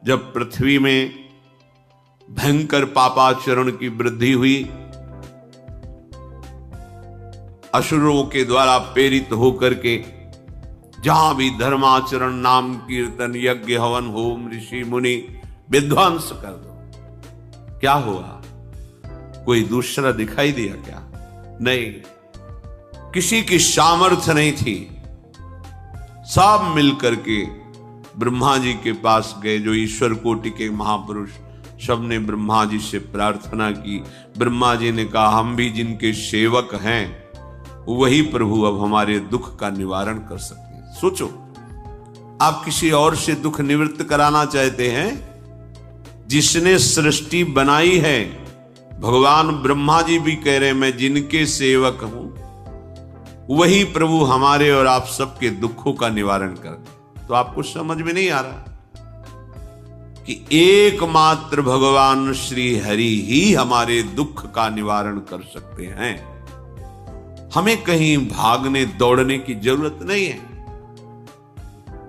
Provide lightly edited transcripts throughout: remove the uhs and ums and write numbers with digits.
जब पृथ्वी में भयंकर पापाचरण की वृद्धि हुई, असुरों के द्वारा प्रेरित होकर के जहां भी धर्माचरण, नाम कीर्तन, यज्ञ, हवन, होम, ऋषि मुनि विध्वंस कर दो, क्या हुआ? कोई दूसरा दिखाई दिया क्या? नहीं, किसी की सामर्थ्य नहीं थी। सब मिलकर के ब्रह्मा जी के पास गए, जो ईश्वर कोटि के महापुरुष, सबने ब्रह्मा जी से प्रार्थना की। ब्रह्मा जी ने कहा, हम भी जिनके सेवक हैं वही प्रभु अब हमारे दुख का निवारण कर सकते हैं। सोचो, आप किसी और से दुख निवृत्त कराना चाहते हैं? जिसने सृष्टि बनाई है, भगवान ब्रह्मा जी भी कह रहे हैं मैं जिनके सेवक हूं वही प्रभु हमारे और आप सबके दुखों का निवारण कर। तो आपको समझ में नहीं आ रहा कि एकमात्र भगवान श्री हरि ही हमारे दुख का निवारण कर सकते हैं। हमें कहीं भागने दौड़ने की जरूरत नहीं है।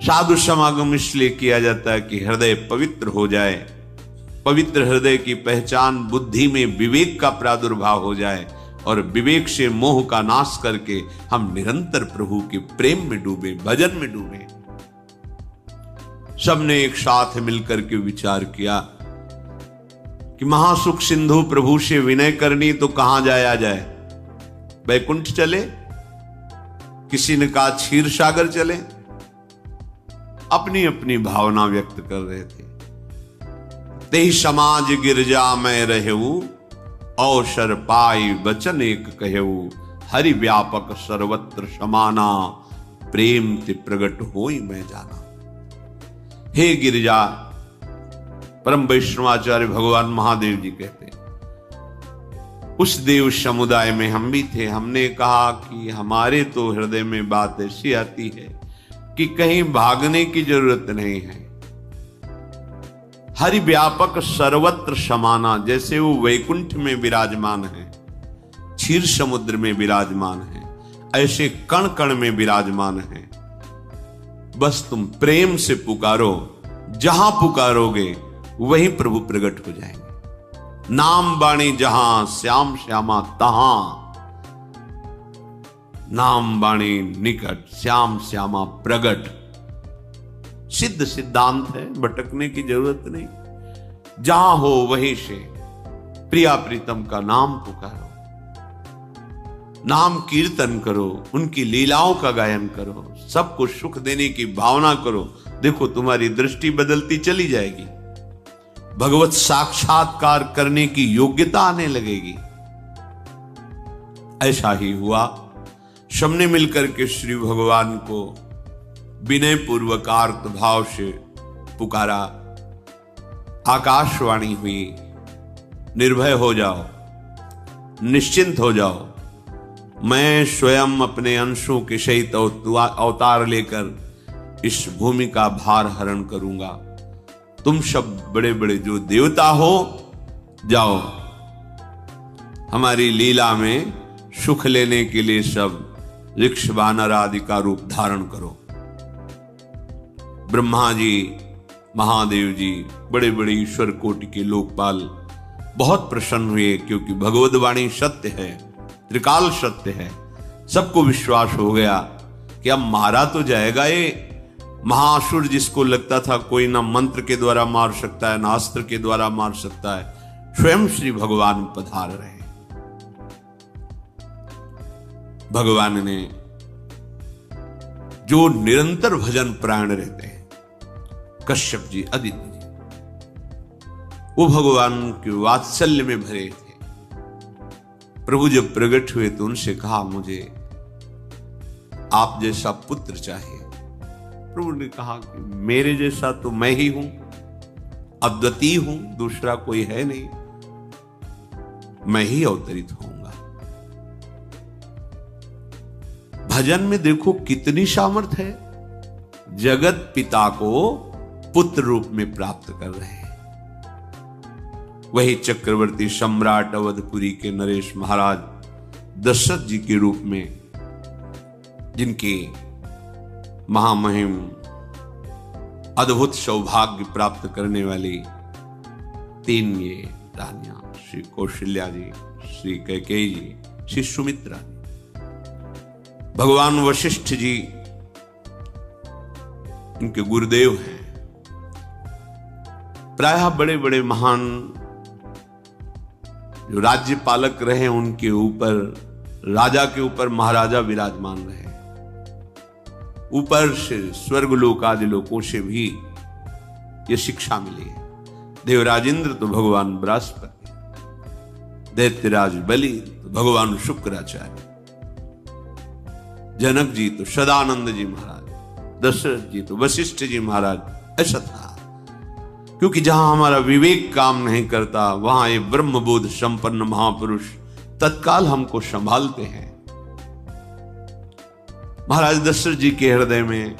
साधु समागम इसलिए किया जाता है कि हृदय पवित्र हो जाए, पवित्र हृदय की पहचान बुद्धि में विवेक का प्रादुर्भाव हो जाए और विवेक से मोह का नाश करके हम निरंतर प्रभु के प्रेम में डूबे, भजन में डूबे। सबने एक साथ मिलकर के विचार किया कि महासुख सिंधु प्रभु से विनय करनी तो कहां जाया जाए? वैकुंठ चले, किसी ने कहा क्षीर सागर चले। अपनी अपनी भावना व्यक्त कर रहे थे। तेहि समाज गिरजा में रहेऊ, अवसर पाई वचन एक कहेऊ, हरि व्यापक सर्वत्र समाना, प्रेम ते प्रगट होई मैं जाना। हे गिरिजा, परम वैष्णवाचार्य भगवान महादेव जी कहते हैं, उस देव समुदाय में हम भी थे। हमने कहा कि हमारे तो हृदय में बात ऐसी आती है कि कहीं भागने की जरूरत नहीं है। हरि व्यापक सर्वत्र समाना, जैसे वो वैकुंठ में विराजमान है, क्षीर समुद्र में विराजमान है, ऐसे कण कण में विराजमान है। बस तुम प्रेम से पुकारो, जहां पुकारोगे वहीं प्रभु प्रकट हो जाएंगे। नाम बाणी जहां, श्याम श्यामा तहां, नाम बाणी निकट, श्याम श्यामा प्रगट। सिद्ध सिद्धांत है, भटकने की जरूरत नहीं। जहां हो वहीं से प्रिया प्रीतम का नाम पुकारो, नाम कीर्तन करो, उनकी लीलाओं का गायन करो, सबको सुख देने की भावना करो। देखो तुम्हारी दृष्टि बदलती चली जाएगी, भगवत साक्षात्कार करने की योग्यता आने लगेगी। ऐसा ही हुआ। सबने मिलकर के श्री भगवान को विनय पूर्वक आर्त भाव से पुकारा। आकाशवाणी हुई, निर्भय हो जाओ, निश्चिंत हो जाओ, मैं स्वयं अपने अंशों के सहित अवतार लेकर इस भूमि का भार हरण करूंगा। तुम सब बड़े बड़े जो देवता हो, जाओ हमारी लीला में सुख लेने के लिए सब ऋक्ष वानर आदि का रूप धारण करो। ब्रह्मा जी, महादेव जी, बड़े बड़े ईश्वर कोटि के लोकपाल बहुत प्रसन्न हुए, क्योंकि भगवद वाणी सत्य है, त्रिकाल सत्य है। सबको विश्वास हो गया कि अब मारा तो जाएगा ये महासुर, जिसको लगता था कोई ना मंत्र के द्वारा मार सकता है ना अस्त्र के द्वारा मार सकता है। स्वयं श्री भगवान पधार रहे। भगवान ने जो निरंतर भजन प्राण रहते हैं, कश्यप जी, अदिति जी, वो भगवान के वात्सल्य में भरे थे। प्रभु जब प्रकट हुए तो उनसे कहा, मुझे आप जैसा पुत्र चाहिए। प्रभु ने कहा कि मेरे जैसा तो मैं ही हूं, अद्वितीय हूं, दूसरा कोई है नहीं, मैं ही अवतरित होऊंगा। भजन में देखो कितनी सामर्थ्य है। जगत पिता को पुत्र रूप में प्राप्त कर रहे हैं। वही चक्रवर्ती सम्राट अवधपुरी के नरेश महाराज दशरथ जी के रूप में, जिनके महामहिम अद्भुत सौभाग्य प्राप्त करने वाली 3 ये रानियां, श्री कौशल्या जी, श्री कैकेयी जी, श्री सुमित्रा जी। भगवान वशिष्ठ जी इनके गुरुदेव हैं। प्रायः बड़े बड़े महान जो राज्य पालक रहे उनके ऊपर, राजा के ऊपर महाराजा विराजमान रहे। ऊपर से स्वर्गलोक आदि लोकों से भी ये शिक्षा मिली है। देवराजेंद्र तो भगवान बृहस्पति, दैत्यराज बलि तो भगवान शुक्राचार्य, जनक जी तो सदानंद जी महाराज, दशरथ जी तो वशिष्ठ जी महाराज। ऐसा था क्योंकि जहां हमारा विवेक काम नहीं करता वहां ये ब्रह्मबोध संपन्न महापुरुष तत्काल हमको संभालते हैं। महाराज दशरथ जी के हृदय में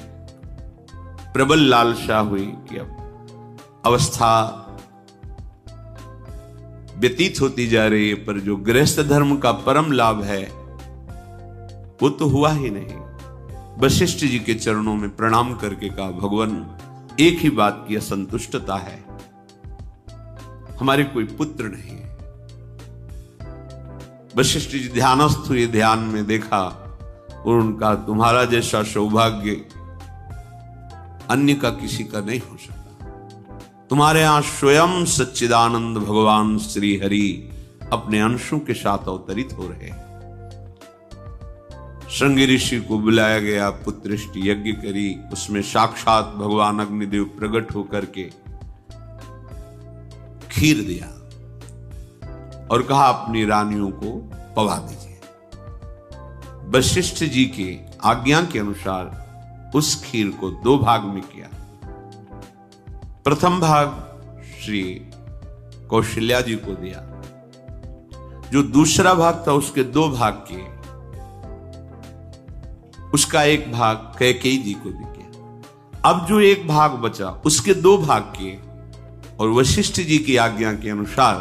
प्रबल लालसा हुई कि अब अवस्था व्यतीत होती जा रही है, पर जो गृहस्थ धर्म का परम लाभ है वो तो हुआ ही नहीं। वशिष्ठ जी के चरणों में प्रणाम करके कहा, भगवान एक ही बात की असंतुष्टता है, हमारे कोई पुत्र नहीं है। वशिष्ठ जी ध्यानस्थ हुए, ध्यान में देखा और उनका, तुम्हारा जैसा सौभाग्य अन्य का किसी का नहीं हो सकता। तुम्हारे यहां स्वयं सच्चिदानंद भगवान श्री हरि अपने अंशों के साथ अवतरित हो रहे हैं। श्रृंगी ऋषि को बुलाया गया, पुत्रष्टि यज्ञ करी, उसमें साक्षात भगवान अग्निदेव प्रकट होकर के खीर दिया और कहा अपनी रानियों को पवा दीजिए। वशिष्ठ जी के आज्ञा के अनुसार उस खीर को 2 भाग में किया। प्रथम भाग श्री कौशल्या जी को दिया, जो दूसरा भाग था उसके 2 भाग किए, उसका 1 भाग कैकेयी जी को दिया। अब जो 1 भाग बचा उसके 2 भाग किए और वशिष्ठ जी की आज्ञा के अनुसार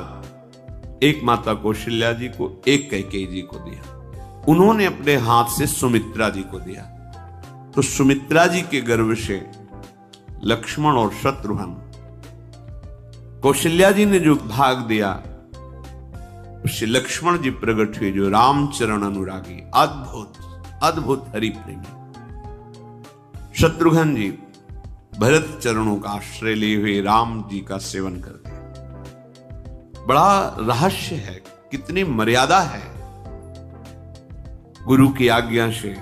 1 माता कौशल्या जी को, 1 कैकेयी जी को दिया। उन्होंने अपने हाथ से सुमित्रा जी को दिया। तो सुमित्रा जी के गर्भ से लक्ष्मण और शत्रुघ्न, कौशल्या जी ने जो भाग दिया उससे लक्ष्मण जी प्रकट हुए, जो रामचरण अनुरागी, अद्भुत अद्भुत हरि प्रेमी। शत्रुघ्न जी भरत चरणों का आश्रय लिए हुए राम जी का सेवन करते हैं। बड़ा रहस्य है, कितनी मर्यादा है गुरु की आज्ञा से।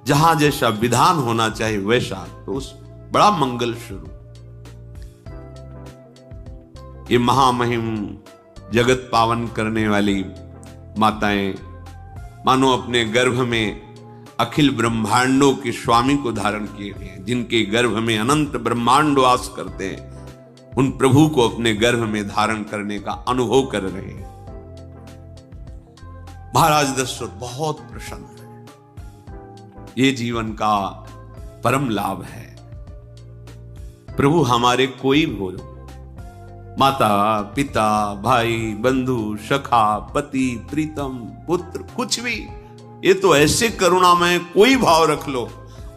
जहां जैसा विधान होना चाहिए वैसा, तो उस बड़ा मंगल शुरू। ये महामहिम जगत पावन करने वाली माताएं मानो अपने गर्भ में अखिल ब्रह्मांडों के स्वामी को धारण किए हुए हैं, जिनके गर्भ में अनंत ब्रह्मांड वास करते हैं, उन प्रभु को अपने गर्भ में धारण करने का अनुभव कर रहे हैं। महाराज दशरथ बहुत प्रसन्न है। ये जीवन का परम लाभ है। प्रभु हमारे कोई हो, माता पिता भाई बंधु सखा पति प्रीतम पुत्र, कुछ भी, ये तो ऐसे करुणामय कोई भाव रख लो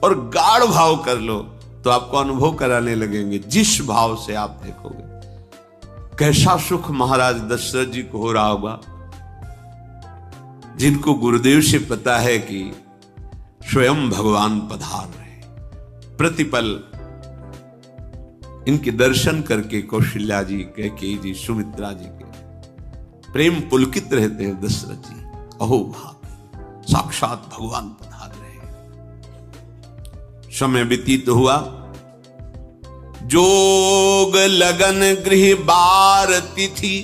और गाढ़ भाव कर लो तो आपको अनुभव कराने लगेंगे। जिस भाव से आप देखोगे कैसा सुख महाराज दशरथ जी को हो रहा होगा, जिनको गुरुदेव से पता है कि स्वयं भगवान पधार रहे। प्रतिपल इनके दर्शन करके कौशल्या जी, कैकेयी जी, सुमित्रा जी के प्रेम पुलकित रहते हैं। दशरथ जी, अहो भाग, साक्षात भगवान पधार रहे। समय व्यतीत हुआ, जोग लगन गृह बार तिथि,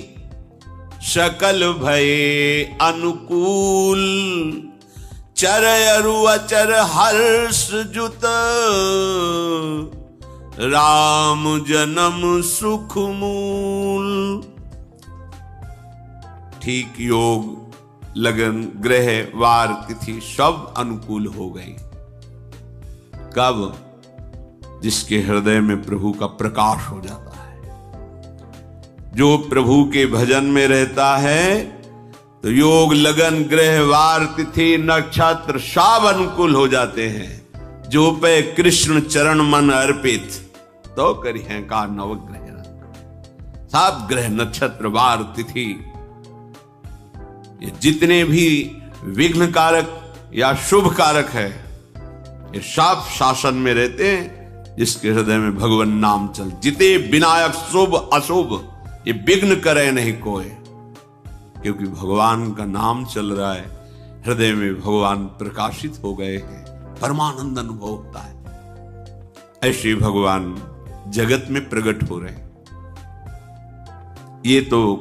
सकल भये अनुकूल, चर अरु अचर हर्ष जुत, राम जन्म सुख मूल। ठीक योग लगन ग्रह वार तिथि सब अनुकूल हो गई। कब? जिसके हृदय में प्रभु का प्रकाश हो जाता है। जो प्रभु के भजन में रहता है तो योग लगन ग्रह वार तिथि नक्षत्र सब अनुकूल हो जाते हैं। जो पे कृष्ण चरण मन अर्पित, तो करी है का नवग्रह। सात ग्रह नक्षत्र वार तिथि ये जितने भी विघ्न कारक या शुभ कारक है, ये सब शासन में रहते हैं जिसके हृदय में भगवान नाम चल। जिते विनायक शुभ अशुभ ये विघ्न करे नहीं कोई, क्योंकि भगवान का नाम चल रहा है, हृदय में भगवान प्रकाशित हो गए हैं, परमानंद अनुभव होता है। ऐसे भगवान जगत में प्रकट हो रहे हैं। ये तो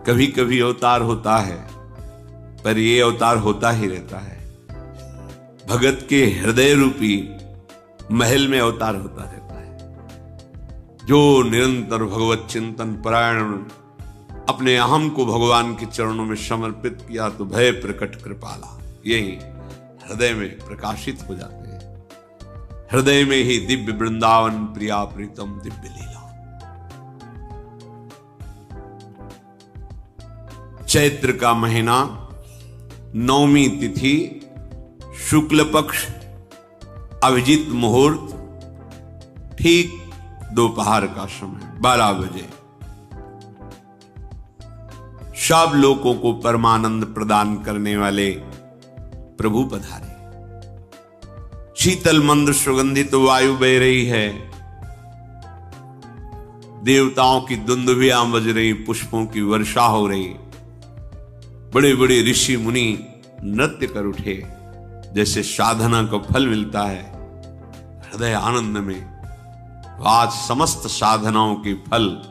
कभी कभी अवतार होता है, पर ये अवतार होता ही रहता है। भगत के हृदय रूपी महल में अवतार होता रहता है। जो निरंतर भगवत चिंतन परायण अपने अहम को भगवान के चरणों में समर्पित किया, तो भय प्रकट कृपाला यही हृदय में प्रकाशित हो जाते हैं। हृदय में ही दिव्य वृंदावन प्रिया प्रीतम दिव्य लीला। चैत्र का महीना, नवमी तिथि, शुक्ल पक्ष, अभिजीत मुहूर्त, ठीक दोपहर का समय 12 बजे। सब लोगों को परमानंद प्रदान करने वाले प्रभु पधारे। शीतल मंद सुगंधित वायु बह रही है, देवताओं की दुंदुभियां बज रही, पुष्पों की वर्षा हो रही। बड़े बड़े ऋषि मुनि नृत्य कर उठे, जैसे साधना का फल मिलता है हृदय आनंद में। आज समस्त साधनाओं के फल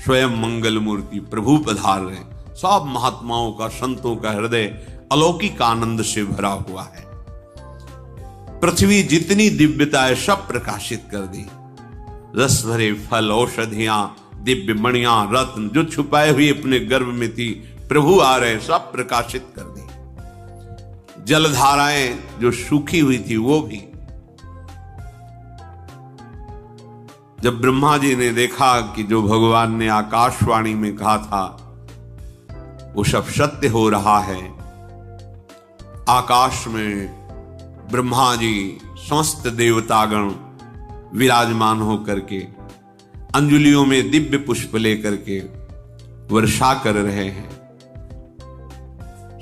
स्वयं मंगल मूर्ति प्रभु पधार रहे। सब महात्माओं का, संतों का हृदय अलौकिक आनंद से भरा हुआ है। पृथ्वी जितनी दिव्यता है सब प्रकाशित कर दी। रस भरे फल, औषधियां, दिव्य मणियां, रत्न जो छुपाए हुए अपने गर्भ में थी, प्रभु आ रहे, सब प्रकाशित कर दी। जलधाराएं जो सूखी हुई थी वो भी। जब ब्रह्मा जी ने देखा कि जो भगवान ने आकाशवाणी में कहा था वो सब सत्य हो रहा है, आकाश में ब्रह्मा जी समस्त देवतागण विराजमान होकर के अंजलियों में दिव्य पुष्प लेकर के वर्षा कर रहे हैं।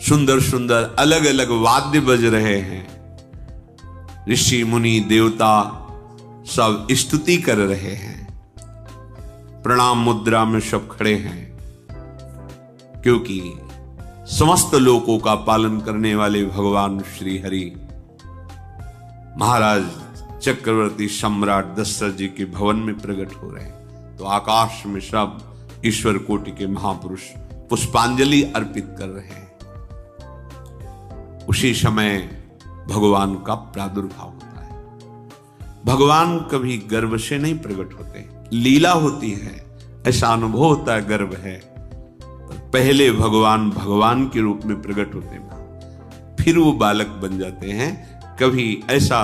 सुंदर सुंदर अलग अलग वाद्य बज रहे हैं। ऋषि मुनि देवता सब स्तुति कर रहे हैं। प्रणाम मुद्रा में सब खड़े हैं, क्योंकि समस्त लोकों का पालन करने वाले भगवान श्री हरि महाराज चक्रवर्ती सम्राट दशरथ जी के भवन में प्रकट हो रहे हैं। तो आकाश में सब ईश्वर कोटि के महापुरुष पुष्पांजलि अर्पित कर रहे हैं। उसी समय भगवान का प्रादुर्भाव होता है। भगवान कभी गर्भ से नहीं प्रकट होते, लीला होती है, ऐसा अनुभव होता है गर्भ है। पहले भगवान भगवान के रूप में प्रकट होते हैं, फिर वो बालक बन जाते हैं। कभी ऐसा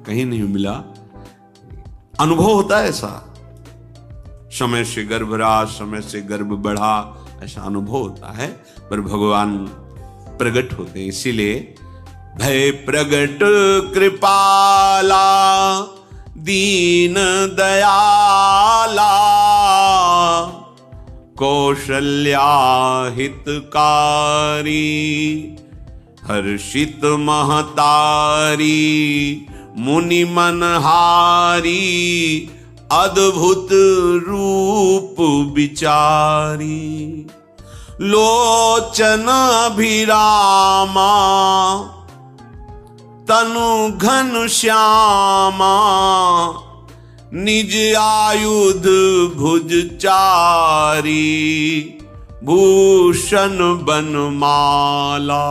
कहीं नहीं मिला, अनुभव होता है ऐसा। समय से गर्भ रहा, समय से गर्भ बढ़ा, ऐसा अनुभव होता है। पर भगवान प्रकट होते हैं, इसीलिए भय प्रगट कृपाला दीन दयाला कौशल्या हितकारी हर्षित महतारी मुनि मनहारी अद्भुत रूप विचारी लोचन अभिरामा तनु घन श्यामा निज आयुध भुज चारी भूषण बनमाला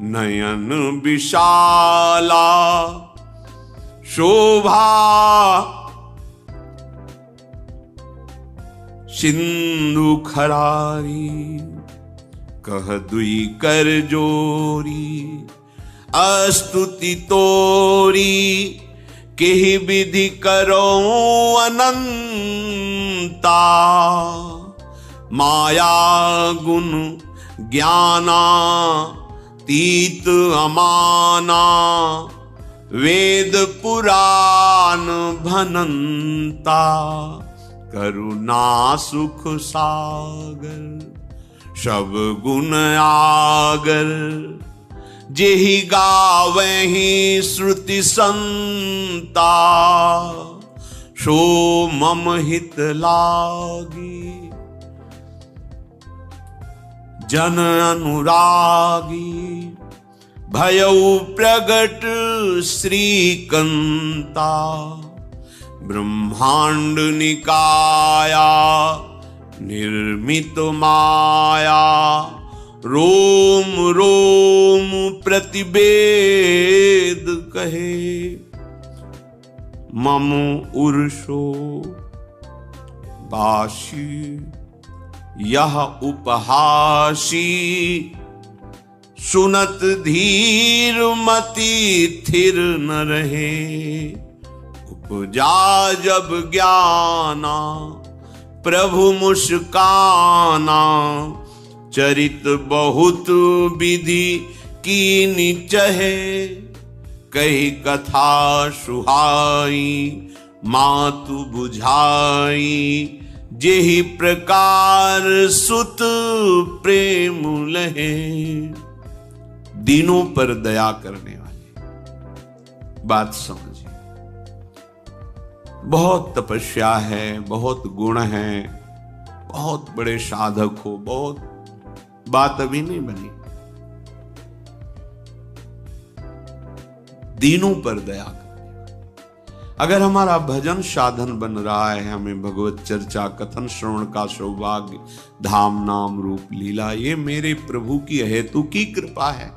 नयन विशाला शोभा सिंधु खरारी कह दुई कर जोरी अस्तुति तोरी केहि विधि करो अनंता माया गुण ज्ञाना तीत अमाना वेद पुराण भनंता, करुणा सुख सागर, सब गुण आगर, जेहि गावहि श्रुति संता, सो मम हित लागी, जन अनुरागी, भयउ प्रगट श्रीकंता, ब्रह्मांड निकाया निर्मित माया, रोम रोम प्रतिवेद कहे, मम उर्षो बाशी, यह उपहासी, सुनत धीर मति थिर न रहे, उपजा जब ज्ञाना प्रभु मुस्काना, चरित बहुत विधि कीनि चहे, कही कथा सुहाई मातु बुझाई, जेहि प्रकार सुत प्रेम लहे। दीनों पर दया करने वाले, बात समझिए। बहुत तपस्या है, बहुत गुण है, बहुत बड़े साधक हो, बहुत बात अभी नहीं बनी। दीनों पर दया कर। अगर हमारा भजन साधन बन रहा है, हमें भगवत चर्चा कथन श्रवण का सौभाग्य, धाम नाम रूप लीला, ये मेरे प्रभु की हेतु की कृपा है।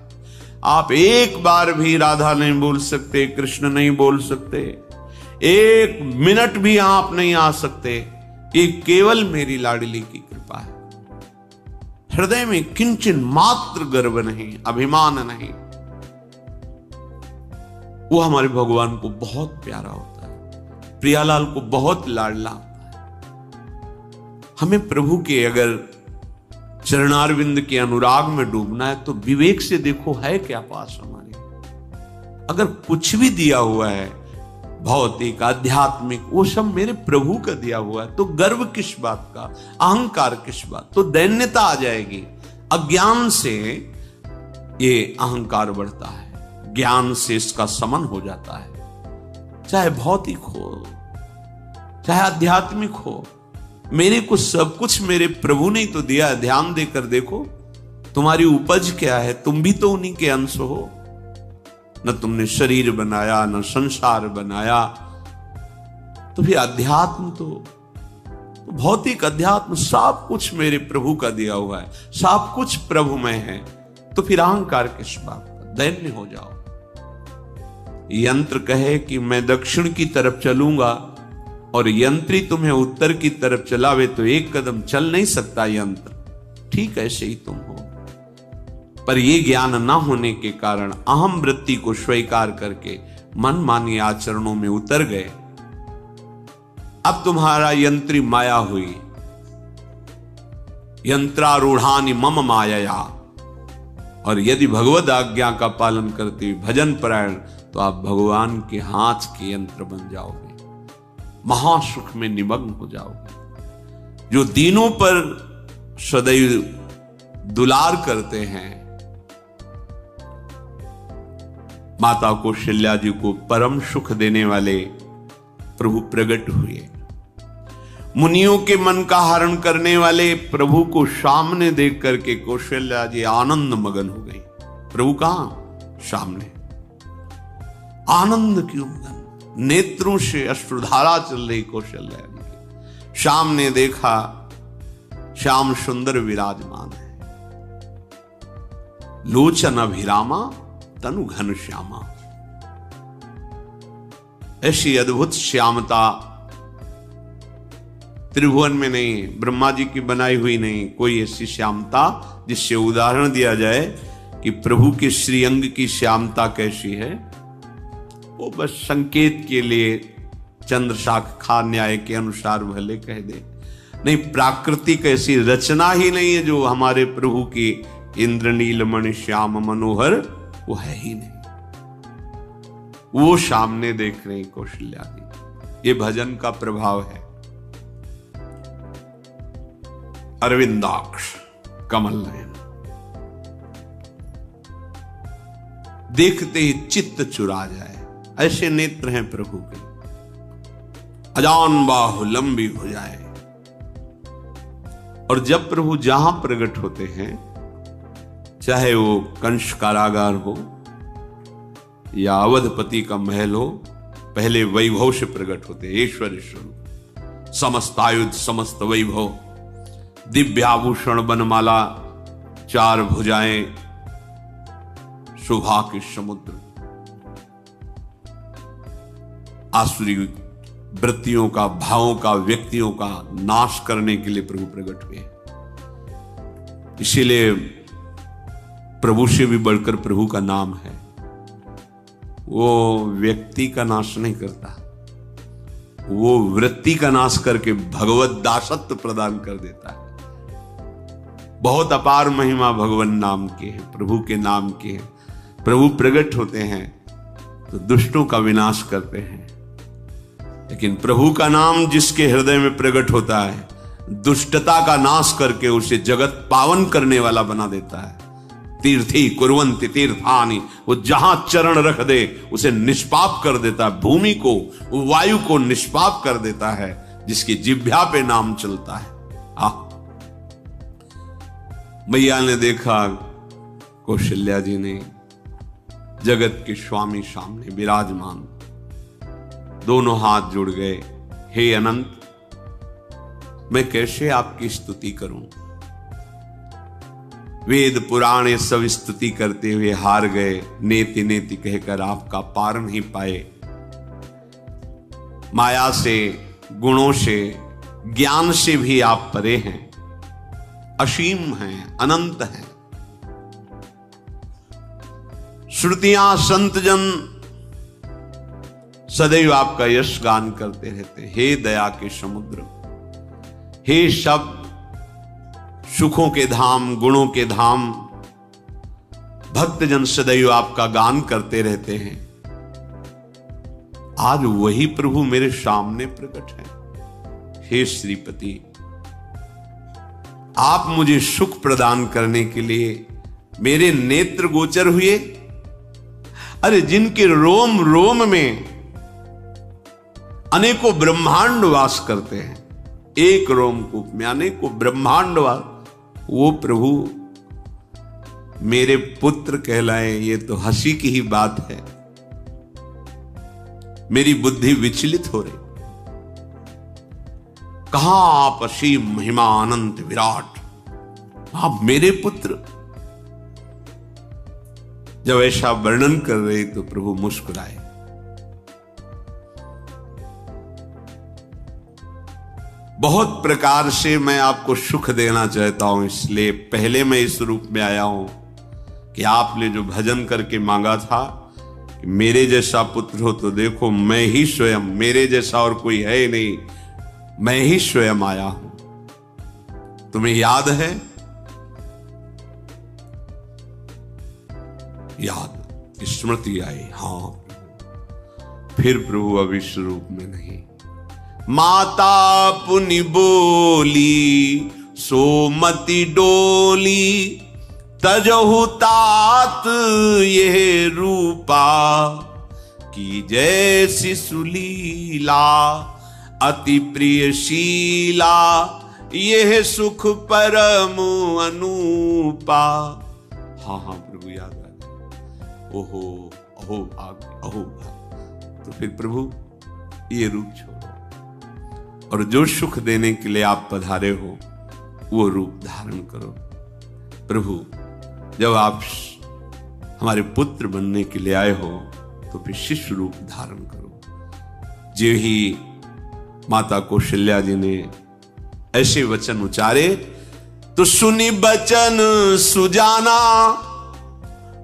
आप एक बार भी राधा नहीं बोल सकते, कृष्ण नहीं बोल सकते, एक मिनट भी आप नहीं आ सकते, ये केवल मेरी लाडली की कृपा है। हृदय में किंचन मात्र गर्व नहीं, अभिमान नहीं। वो हमारे भगवान को बहुत प्यारा होता है, प्रियालाल को बहुत लाडला होता है। हमें प्रभु के अगर चरणारविंद के अनुराग में डूबना है तो विवेक से देखो है क्या पास हमारे। अगर कुछ भी दिया हुआ है भौतिक आध्यात्मिक, वो सब मेरे प्रभु का दिया हुआ है, तो गर्व किस बात का, अहंकार किस बात, तो दैन्यता आ जाएगी। अज्ञान से ये अहंकार बढ़ता है, ज्ञान से इसका समन हो जाता है। चाहे भौतिक हो चाहे आध्यात्मिक हो, मेरे को सब कुछ मेरे प्रभु ने तो दिया है। ध्यान देकर देखो तुम्हारी उपज क्या है, तुम भी तो उन्हीं के अंश हो। न तुमने शरीर बनाया, न संसार बनाया, तो फिर अध्यात्म तो भौतिक अध्यात्म सब कुछ मेरे प्रभु का दिया हुआ है, सब कुछ प्रभु में है, तो फिर अहंकार किस बात का, दैन्य हो जाओ। यंत्र कहे कि मैं दक्षिण की तरफ चलूंगा और यंत्री तुम्हें उत्तर की तरफ चलावे तो एक कदम चल नहीं सकता यंत्र। ठीक ऐसे ही तुम हो, पर यह ज्ञान न होने के कारण अहम वृत्ति को स्वीकार करके मनमानी आचरणों में उतर गए। अब तुम्हारा यंत्री माया हुई, यंत्रारूढ़ानि मम मायया। और यदि भगवद आज्ञा का पालन करते हुए भजन परायण, तो आप भगवान के हाथ के यंत्र बन जाओगे, महासुख में निमग्न हो जाओगे। जो दीनों पर सदैव दुलार करते हैं, माता कौशल्या जी को परम सुख देने वाले प्रभु प्रकट हुए। मुनियों के मन का हरण करने वाले प्रभु को सामने देख करके कौशल्या जी आनंद मगन हो गई। प्रभु कहां? सामने। आनंद क्यों मगन, नेत्रों से अश्रुधारा चल रही कौशल्या जी की। सामने देखा श्याम सुंदर विराजमान है, लोचन अभिरामा तनु घन श्यामा। ऐसी अद्भुत श्यामता त्रिभुवन में नहीं, ब्रह्मा जी की बनाई हुई नहीं कोई ऐसी श्यामता जिससे उदाहरण दिया जाए कि प्रभु के श्रीअंग की श्यामता कैसी है। वो बस संकेत के लिए चंद्र शाखा न्याय के अनुसार भले कह दे, नहीं प्राकृतिक ऐसी रचना ही नहीं है जो हमारे प्रभु की इंद्रनील मणि श्याम मनोहर, वो है ही नहीं। वो सामने देख रही कौशल्या जी। ये भजन का प्रभाव है। अरविंदाक्ष कमल नयन, देखते ही चित्त चुरा जाए, ऐसे नेत्र हैं प्रभु के। अजान बाहु लंबी हो जाए। और जब प्रभु जहां प्रकट होते हैं, चाहे वो कंस कारागार हो या अवधपति का महल हो, पहले वैभव से प्रकट होते हैं। ऐश्वर्य स्वरूप, समस्त आयुध, समस्त वैभव, दिव्याभूषण, बनमाला, 4 भुजाएं, शोभा के समुद्र, आसुरी वृत्तियों का, भावों का, व्यक्तियों का नाश करने के लिए प्रभु प्रकट हुए। इसीलिए प्रभु से भी बढ़कर प्रभु का नाम है। वो व्यक्ति का नाश नहीं करता, वो वृत्ति का नाश करके भगवत दासत्व प्रदान कर देता है। बहुत अपार महिमा भगवान नाम के है, प्रभु के नाम के है। प्रभु प्रकट होते हैं तो दुष्टों का विनाश करते हैं, लेकिन प्रभु का नाम जिसके हृदय में प्रकट होता है, दुष्टता का नाश करके उसे जगत पावन करने वाला बना देता है। तीर्थी कुर्वन्ति तीर्थानि, वो जहां चरण रख दे उसे निष्पाप कर देता है। भूमि को, वायु को निष्पाप कर देता है जिसकी जिह्वा पे नाम चलता है। मैया ने देखा, कौशल्या जी ने, जगत के स्वामी सामने विराजमान, दोनों हाथ जुड़ गए। हे अनंत, मैं कैसे आपकी स्तुति करूं? वेद पुराण ये सब स्तुति करते हुए हार गए। नेति नेति कहकर आपका पार नहीं पाए। माया से, गुणों से, ज्ञान से भी आप परे हैं, असीम हैं, अनंत हैं। श्रुतियां, संत जन सदैव आपका यश गान करते रहते। हे दया के समुद्र, हे शब्द, सुखों के धाम, गुणों के धाम, भक्तजन सदैव आपका गान करते रहते हैं। आज वही प्रभु मेरे सामने प्रकट है। हे श्रीपति, आप मुझे सुख प्रदान करने के लिए मेरे नेत्र गोचर हुए। अरे जिनके रोम रोम में अनेकों ब्रह्मांड वास करते हैं, एक रोमकूप में अनेकों ब्रह्मांड वास, वो प्रभु मेरे पुत्र कहलाए, ये तो हंसी की ही बात है। मेरी बुद्धि विचलित हो रही। कहां आप असीम महिमा अनंत विराट, आप मेरे पुत्र। जब ऐसा वर्णन कर रहे तो प्रभु मुस्कुराए। बहुत प्रकार से मैं आपको सुख देना चाहता हूं, इसलिए पहले मैं इस रूप में आया हूं कि आपने जो भजन करके मांगा था कि मेरे जैसा पुत्र हो, तो देखो मैं ही स्वयं, मेरे जैसा और कोई है नहीं, मैं ही स्वयं आया हूं। तुम्हें याद है? याद, स्मृति आई। हां, फिर प्रभु अब इस रूप में नहीं। माता पुनि बोली सोमति डोली, तजहु तात ये रूपा, की जैसी सुलीला अति प्रियशीला, यह सुख परम अनूपा। हाँ हाँ प्रभु याद आ गया। ओहो अहो भाग, अहो भाग। तो फिर प्रभु ये रूप छोड़ो और जो सुख देने के लिए आप पधारे हो वो रूप धारण करो। प्रभु जब आप हमारे पुत्र बनने के लिए आए हो तो फिर शिष्य रूप धारण करो। जो ही माता कौशल्या जी ने ऐसे वचन उचारे तो सुनी बचन सुजाना,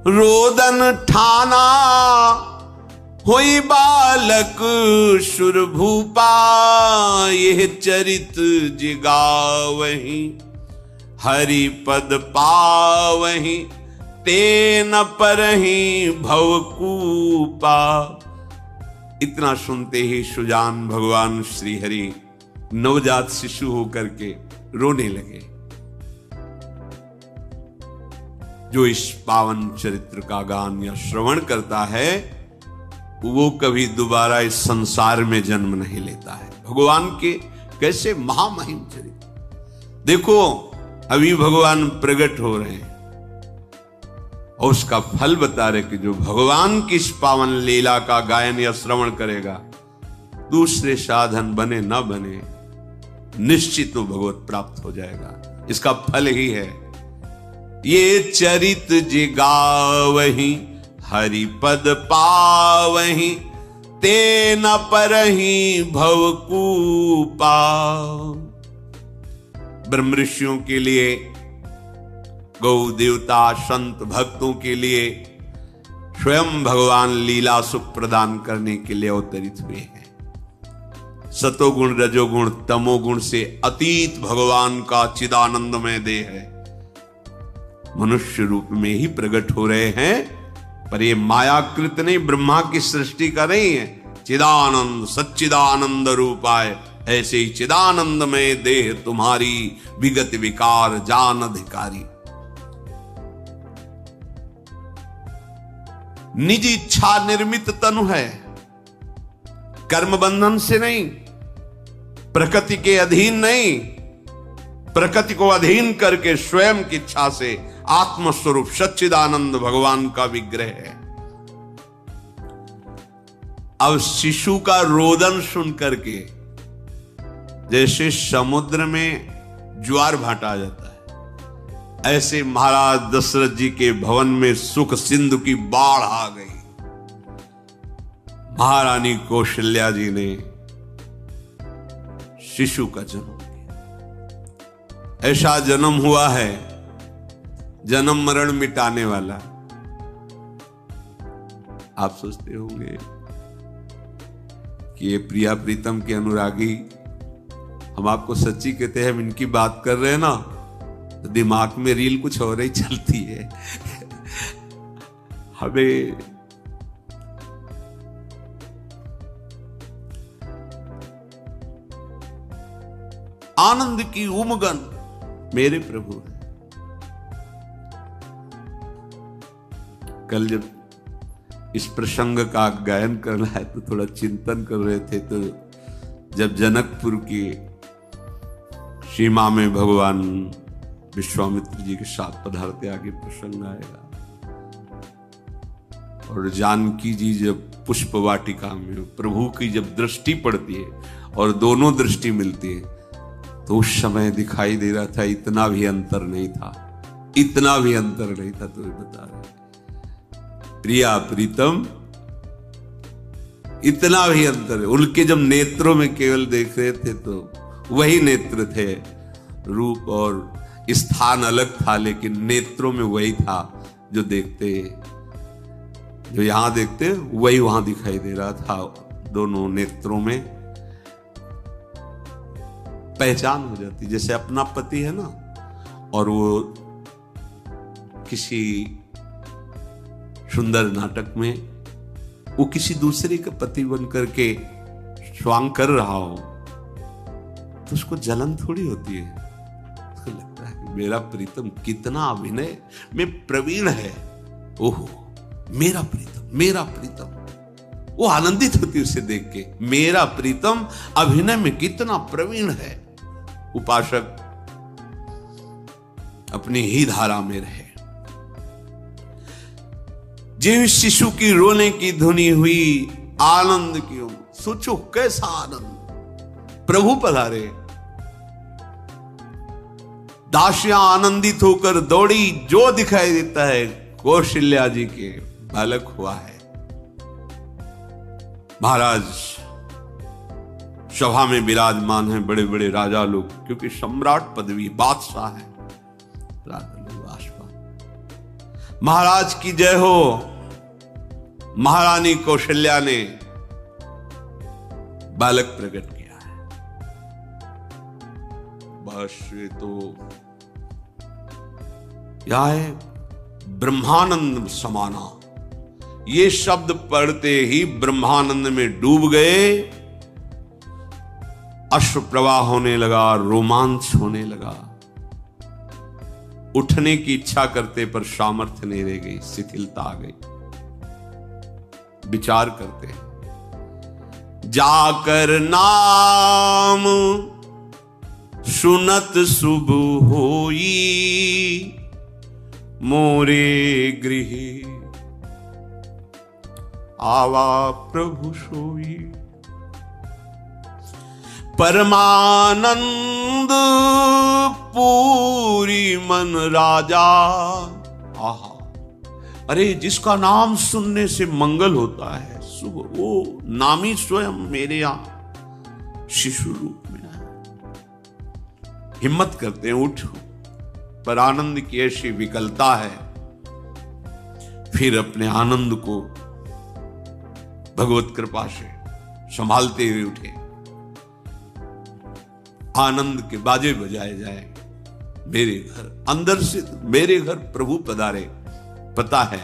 रोदन ठाना, होई बालक सुरभूपा, यह चरित जिगावहीं, हरि पद पावहीं, तेन परहीं भवकूपा। इतना सुनते ही सुजान भगवान श्री हरि नवजात शिशु होकर के रोने लगे। जो इस पावन चरित्र का गान या श्रवण करता है वो कभी दोबारा इस संसार में जन्म नहीं लेता है। भगवान के कैसे महामहिम चरित्र। देखो अभी भगवान प्रकट हो रहे हैं और उसका फल बता रहे कि जो भगवान की इस पावन लीला का गायन या श्रवण करेगा, दूसरे साधन बने न बने, निश्चित तो भगवत प्राप्त हो जाएगा। इसका फल ही है ये चरित जे गावहि हरिपद पावहि, ते न परहि भवकूपा। ब्रह्म ऋषियों के लिए, गौ देवता संत भक्तों के लिए स्वयं भगवान लीला सुख प्रदान करने के लिए अवतरित हुए हैं। सतोगुण रजोगुण तमोगुण से अतीत भगवान का चिदानंदमय देह है, मनुष्य रूप में ही प्रकट हो रहे हैं। पर ये मायाकृत नहीं, ब्रह्मा की सृष्टि का नहीं है। चिदानंद सच्चिदानंद रूपाय, ऐसे ही चिदानंदमय देह तुम्हारी, विगत विकार जान अधिकारी। निज इच्छा निर्मित तनु है, कर्म बंधन से नहीं, प्रकृति के अधीन नहीं, प्रकृति को अधीन करके स्वयं की इच्छा से आत्मस्वरूप सच्चिदानंद भगवान का विग्रह है। अब शिशु का रोदन सुन करके जैसे समुद्र में ज्वार भाटा आ जाता है, ऐसे महाराज दशरथ जी के भवन में सुख सिंधु की बाढ़ आ गई। महारानी कौशल्या जी ने शिशु का जन्म किया। ऐसा जन्म हुआ है जन्म मरण मिटाने वाला। आप सोचते होंगे कि ये प्रिया प्रीतम के अनुरागी, हम आपको सच्ची कहते हैं, हम इनकी बात कर रहे हैं ना तो दिमाग में रील कुछ और ही चलती है। हमें आनंद की उमगन मेरे प्रभु है। कल जब इस प्रसंग का गायन करना है तो थोड़ा चिंतन कर रहे थे, तो जब जनकपुर की सीमा में भगवान विश्वामित्र जी के साथ पधारते आगे प्रसंग आएगा, और जानकी जी जब पुष्प वाटिका में प्रभु की जब दृष्टि पड़ती है और दोनों दृष्टि मिलती है, तो उस समय दिखाई दे रहा था इतना भी अंतर नहीं था, इतना भी अंतर नहीं था। तो बता रहे प्रिया प्रीतम, इतना भी अंतर है। उनके जब नेत्रों में केवल देख रहे थे तो वही नेत्र थे, रूप और स्थान अलग था, लेकिन नेत्रों में वही था जो देखते, जो यहां देखते वही वहां दिखाई दे रहा था। दोनों नेत्रों में पहचान हो जाती, जैसे अपना पति है ना, और वो किसी सुंदर नाटक में वो किसी दूसरे का पति बन करके स्वांग कर रहा हो तो उसको जलन थोड़ी होती है, उसको लगता है कि मेरा प्रीतम कितना अभिनय में प्रवीण है, ओहो मेरा प्रीतम, मेरा प्रीतम। वो आनंदित होती उसे देख के, मेरा प्रीतम अभिनय में कितना प्रवीण है। उपासक अपनी ही धारा में रहे। जिन शिशु की रोने की धुनी हुई आनंद की, सोचो कैसा आनंद, प्रभु पधारे। दासियां आनंदित होकर दौड़ी, जो दिखाई देता है कौशल्या जी के बालक हुआ है। महाराज सभा में विराजमान हैं बड़े बड़े राजा लोग, क्योंकि सम्राट पदवी बादशाह है, राजा लोग आसपास। महाराज की जय हो। महारानी कौशल्या ने बालक प्रकट किया है। बस ये तो यह है ब्रह्मानंद समाना, ये शब्द पढ़ते ही ब्रह्मानंद में डूब गए। अश्रु प्रवाह होने लगा, रोमांच होने लगा। उठने की इच्छा करते पर सामर्थ्य नहीं रह गई, शिथिलता आ गई। विचार करते जाकर नाम सुनत शुभ होई, मोरे गृह आवा प्रभु सोई। परमानंद पूरी मन राजा। आहा, अरे जिसका नाम सुनने से मंगल होता है, सुबह वो नामी स्वयं मेरे यहां शिशु रूप में है। हिम्मत करते हैं, उठो। पर आनंद की ऐसी विकलता है, फिर अपने आनंद को भगवत कृपा से संभालते हुए उठे। आनंद के बाजे बजाए जाए। मेरे घर, अंदर से मेरे घर प्रभु पधारे। पता है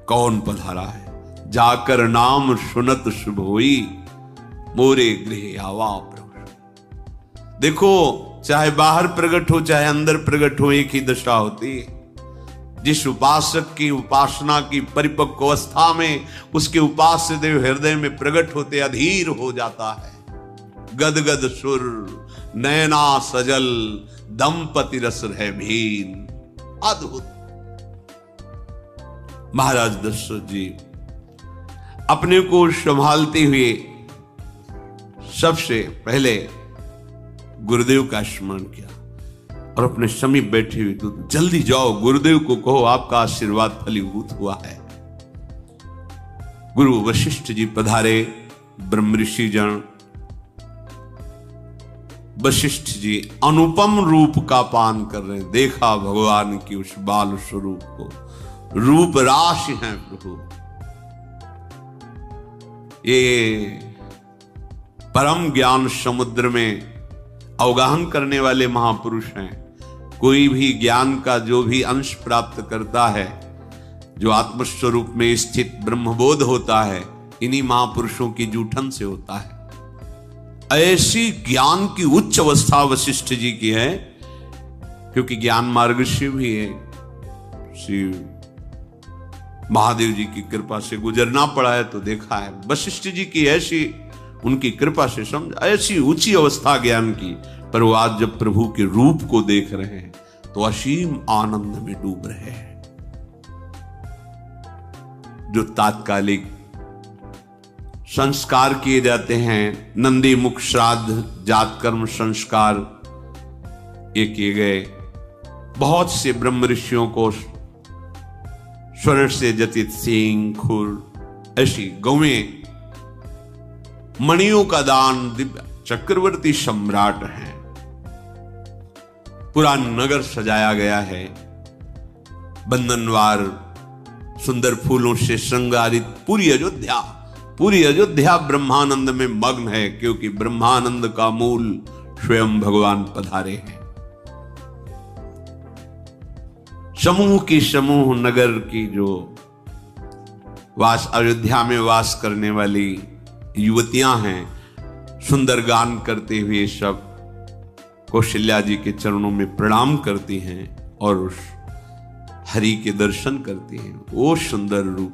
कौन पधारा है। जाकर नाम सुनत शुभ होई, मोरे गृह आवा प्रभु। देखो, चाहे बाहर प्रकट हो चाहे अंदर प्रकट हो, एक ही दशा होती है। जिस उपासक की उपासना की परिपक्व अवस्था में उसके उपास्य देव हृदय में प्रकट होते अधीर हो जाता है। गदगद सुर नैना सजल, दंपति रस है भीन। अद्भुत। महाराज दशरथ जी अपने को संभालते हुए सबसे पहले गुरुदेव का स्मरण किया और अपने समीप बैठे हुए तो जल्दी जाओ, गुरुदेव को कहो आपका आशीर्वाद फलीभूत हुआ है। गुरु वशिष्ठ जी पधारे। ब्रह्म ऋषि जन वशिष्ठ जी अनुपम रूप का पान कर रहे हैं। देखा भगवान की उस बाल स्वरूप को, रूप राशि हैं प्रभु। ये परम ज्ञान समुद्र में अवगाहन करने वाले महापुरुष हैं। कोई भी ज्ञान का जो भी अंश प्राप्त करता है, जो आत्मस्वरूप में स्थित ब्रह्मबोध होता है, इन्हीं महापुरुषों की जूठन से होता है। ऐसी ज्ञान की उच्च अवस्था वशिष्ठ जी की है, क्योंकि ज्ञान मार्ग से भी है। श्री महादेव जी की कृपा से गुजरना पड़ा है तो देखा है। वशिष्ठ जी की ऐसी उनकी कृपा से समझ, ऐसी ऊंची अवस्था ज्ञान की। पर वो आज जब प्रभु के रूप को देख रहे हैं तो असीम आनंद में डूब रहे हैं। जो तात्कालिक संस्कार किए जाते हैं, नंदी मुख श्राद्ध, जात कर्म संस्कार ये किए गए। बहुत से ब्रह्म ऋषियों को स्वर्ण से जतित सींग, खुर, ऐसी गौएं, मणियों का दान, दिव्य चक्रवर्ती सम्राट हैं। पूरा नगर सजाया गया है। बंधनवार सुंदर फूलों से श्रृंगारित पूरी अयोध्या ब्रह्मानंद में मग्न है, क्योंकि ब्रह्मानंद का मूल स्वयं भगवान पधारे हैं। समूह नगर की जो अयोध्या में वास करने वाली युवतियां हैं, सुंदर गान करते हुए सब कौशल्या जी के चरणों में प्रणाम करती हैं और उस हरि के दर्शन करती हैं। वो सुंदर रूप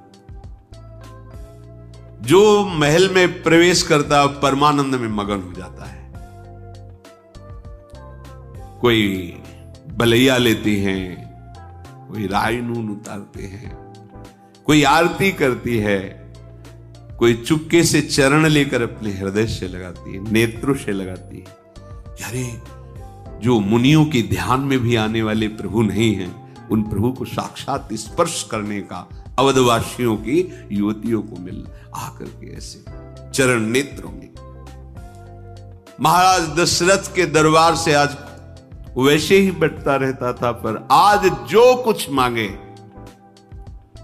जो महल में प्रवेश करता है परमानंद में मगन हो जाता है। कोई बलैया लेती हैं, कोई राई नून उतारते हैं, कोई आरती करती है, कोई चुपके से चरण लेकर अपने हृदय से लगाती है, नेत्रों से लगाती है। यारे जो मुनियों के ध्यान में भी आने वाले प्रभु नहीं हैं, उन प्रभु को साक्षात स्पर्श करने का अवधवासियों की युवतियों को मिल आकर के ऐसे चरण नेत्रों में। महाराज दशरथ के दरबार से आज वैसे ही बैठता रहता था, पर आज जो कुछ मांगे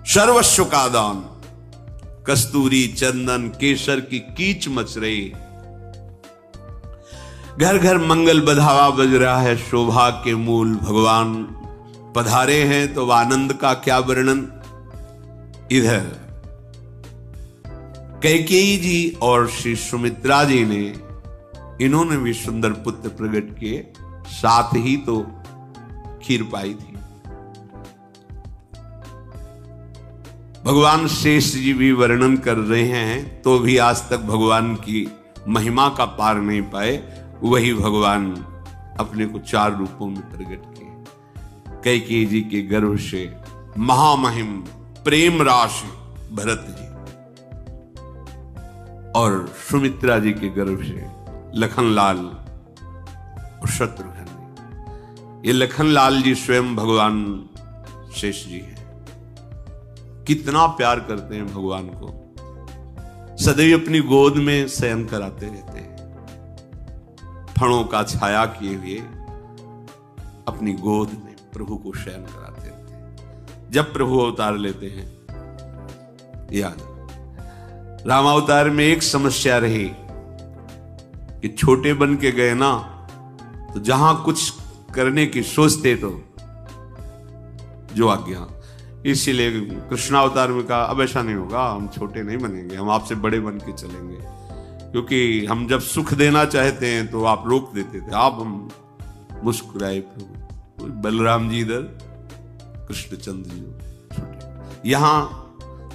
सर्वस्व का दान। कस्तूरी, चंदन, केसर की कीच मच रही, घर घर मंगल बधावा बज रहा है। शोभा के मूल भगवान पधारे हैं तो आनंद का क्या वर्णन। इधर कैकेयी जी और श्री सुमित्रा जी ने, इन्होंने भी सुंदर पुत्र प्रकट किए, साथ ही तो खीर पाई थी। भगवान शेष जी भी वर्णन कर रहे हैं तो भी आज तक भगवान की महिमा का पार नहीं पाए। वही भगवान अपने को 4 रूपों में प्रकट किए। कैकेयी जी के गर्भ से महामहिम प्रेम राशि भरत जी, और सुमित्रा जी के गर्भ से लखनलाल और शत्रुघ्न। ये लखनलाल जी स्वयं भगवान शेष जी हैं। कितना प्यार करते हैं भगवान को, सदैव अपनी गोद में शयन कराते रहते हैं। फणों का छाया किए हुए अपनी गोद में प्रभु को शयन कराते रहते हैं। जब प्रभु अवतार लेते हैं, याद रामावतार में एक समस्या रही कि छोटे बन के गए ना, तो जहां कुछ करने की सोचते तो जो आज्ञा, इसीलिए कृष्णावतार में कहा अब ऐसा नहीं होगा, हम छोटे नहीं बनेंगे, हम आपसे बड़े बन के चलेंगे, क्योंकि हम जब सुख देना चाहते हैं तो आप रोक देते थे। आप हम मुस्कुराए प्रभु। बलराम जी इधर, कृष्णचंद्र जी छोटे, यहां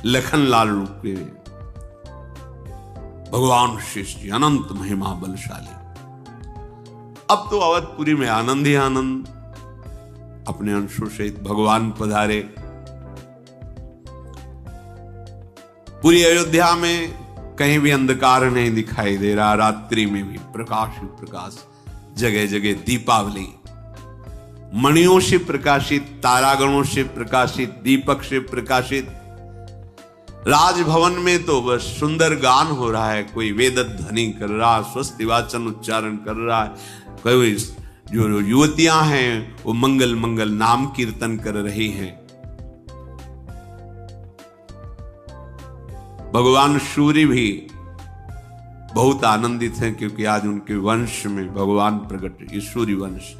लखनलाल रूप के भगवान शेष जी अनंत महिमा बलशाली। अब तो अवधपुरी में आनंद ही आनंद, अपने अंशों सहित भगवान पधारे। पूरी अयोध्या में कहीं भी अंधकार नहीं दिखाई दे रहा, रात्रि में भी प्रकाश ही प्रकाश, जगह जगह दीपावली, मणियों से प्रकाशित, तारागणों से प्रकाशित, दीपक से प्रकाशित। राजभवन में तो बस सुंदर गान हो रहा है, कोई वेद ध्वनि कर रहा है, स्वस्ति वाचन उच्चारण कर रहा है, कोई जो युवतियां हैं वो मंगल मंगल नाम कीर्तन कर रही हैं। भगवान सूर्य भी बहुत आनंदित हैं, क्योंकि आज उनके वंश में भगवान प्रकट, ये सूर्य वंश।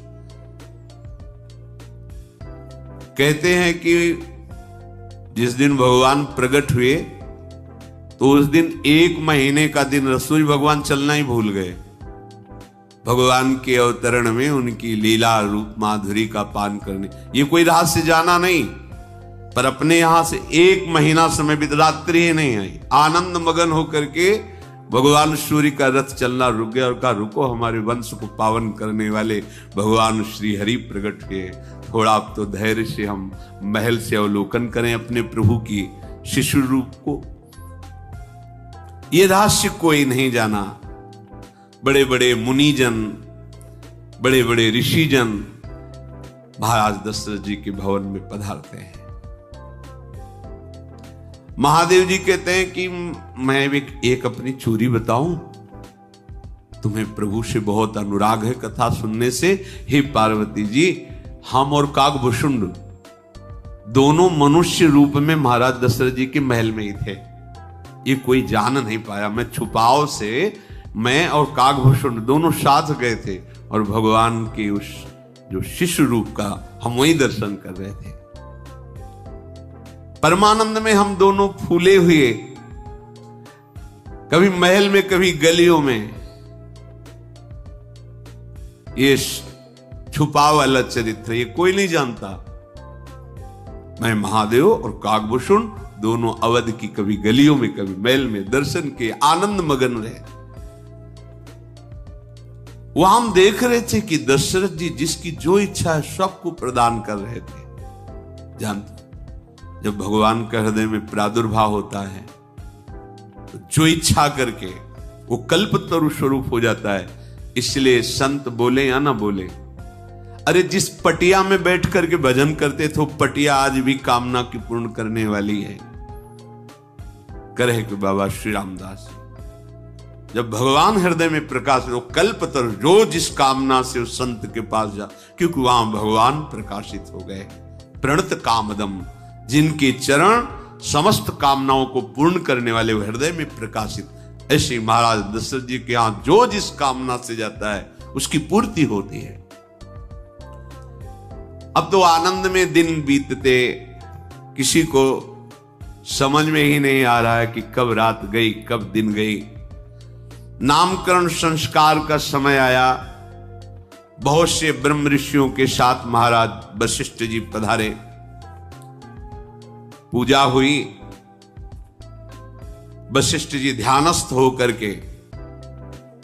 कहते हैं कि जिस दिन भगवान प्रकट हुए तो उस दिन 1 महीने का दिन सूर्य भगवान चलना ही भूल गए। भगवान के अवतरण में उनकी लीला रूप माधुरी का पान करने, ये कोई रहस्य जाना नहीं, पर अपने यहां से 1 महीना समय बीत, रात्रि ही नहीं आई, आनंद मगन होकर के भगवान सूर्य का रथ चलना रुक गया और कहा रुको, हमारे वंश को पावन करने वाले भगवान श्री हरि प्रकट हुए, थोड़ा अब तो धैर्य से हम महल से अवलोकन करें अपने प्रभु की शिशु रूप को। ये रहस्य कोई नहीं जाना। बड़े बड़े मुनिजन, बड़े बड़े ऋषिजन महाराज दशरथ जी के भवन में पधारते हैं। महादेव जी कहते हैं कि मैं भी एक अपनी चोरी बताऊं, तुम्हें प्रभु से बहुत अनुराग है कथा सुनने से। हे पार्वती जी, हम और काकभूषुंड दोनों मनुष्य रूप में महाराज दशरथ जी के महल में ही थे, ये कोई जान नहीं पाया। मैं छुपाव से, मैं और काकभूषुंड दोनों साथ गए थे और भगवान के उस जो शिशु रूप का हम वही दर्शन कर रहे थे। परमानंद में हम दोनों फूले हुए, कभी महल में कभी गलियों में। ये छुपा वाला चरित्र ये कोई नहीं जानता। मैं महादेव और काकभूषुंड दोनों अवध की कभी गलियों में कभी महल में दर्शन के आनंद मगन रहे। वहां हम देख रहे थे कि दशरथ जी जिसकी जो इच्छा है सबको प्रदान कर रहे थे। जानते, जब भगवान का हृदय में प्रादुर्भाव होता है तो जो इच्छा करके वो कल्पतरु स्वरूप हो जाता है। इसलिए संत बोले या ना बोले, अरे जिस पटिया में बैठ करके भजन करते थे, पटिया आज भी कामना की पूर्ण करने वाली है। करे कि बाबा श्री रामदास, जब भगवान हृदय में प्रकाश हो, कल्पतरु जो जिस कामना से उस संत के पास जा, क्योंकि वहां भगवान प्रकाशित हो गए। प्रणत कामदम, जिनके चरण समस्त कामनाओं को पूर्ण करने वाले हृदय में प्रकाशित। ऐसे महाराज दशरथ जी के यहां जो जिस कामना से जाता है उसकी पूर्ति होती है। अब तो आनंद में दिन बीतते, किसी को समझ में ही नहीं आ रहा है कि कब रात गई कब दिन गई। नामकरण संस्कार का समय आया। बहुत से ब्रह्म ऋषियों के साथ महाराज वशिष्ठ जी पधारे। पूजा हुई। वशिष्ठ जी ध्यानस्थ होकर के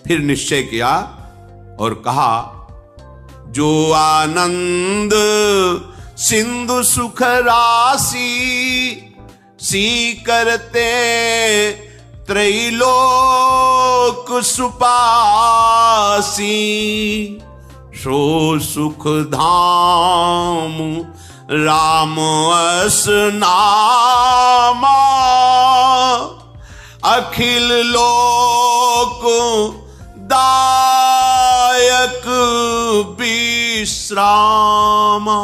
फिर निश्चय किया और कहा, जो आनंद सिंधु सुख राशि सी करते त्रैलोक सुपासी, सो सुख धाम राम अस नामा, अखिल लोक दायक विश्रामा,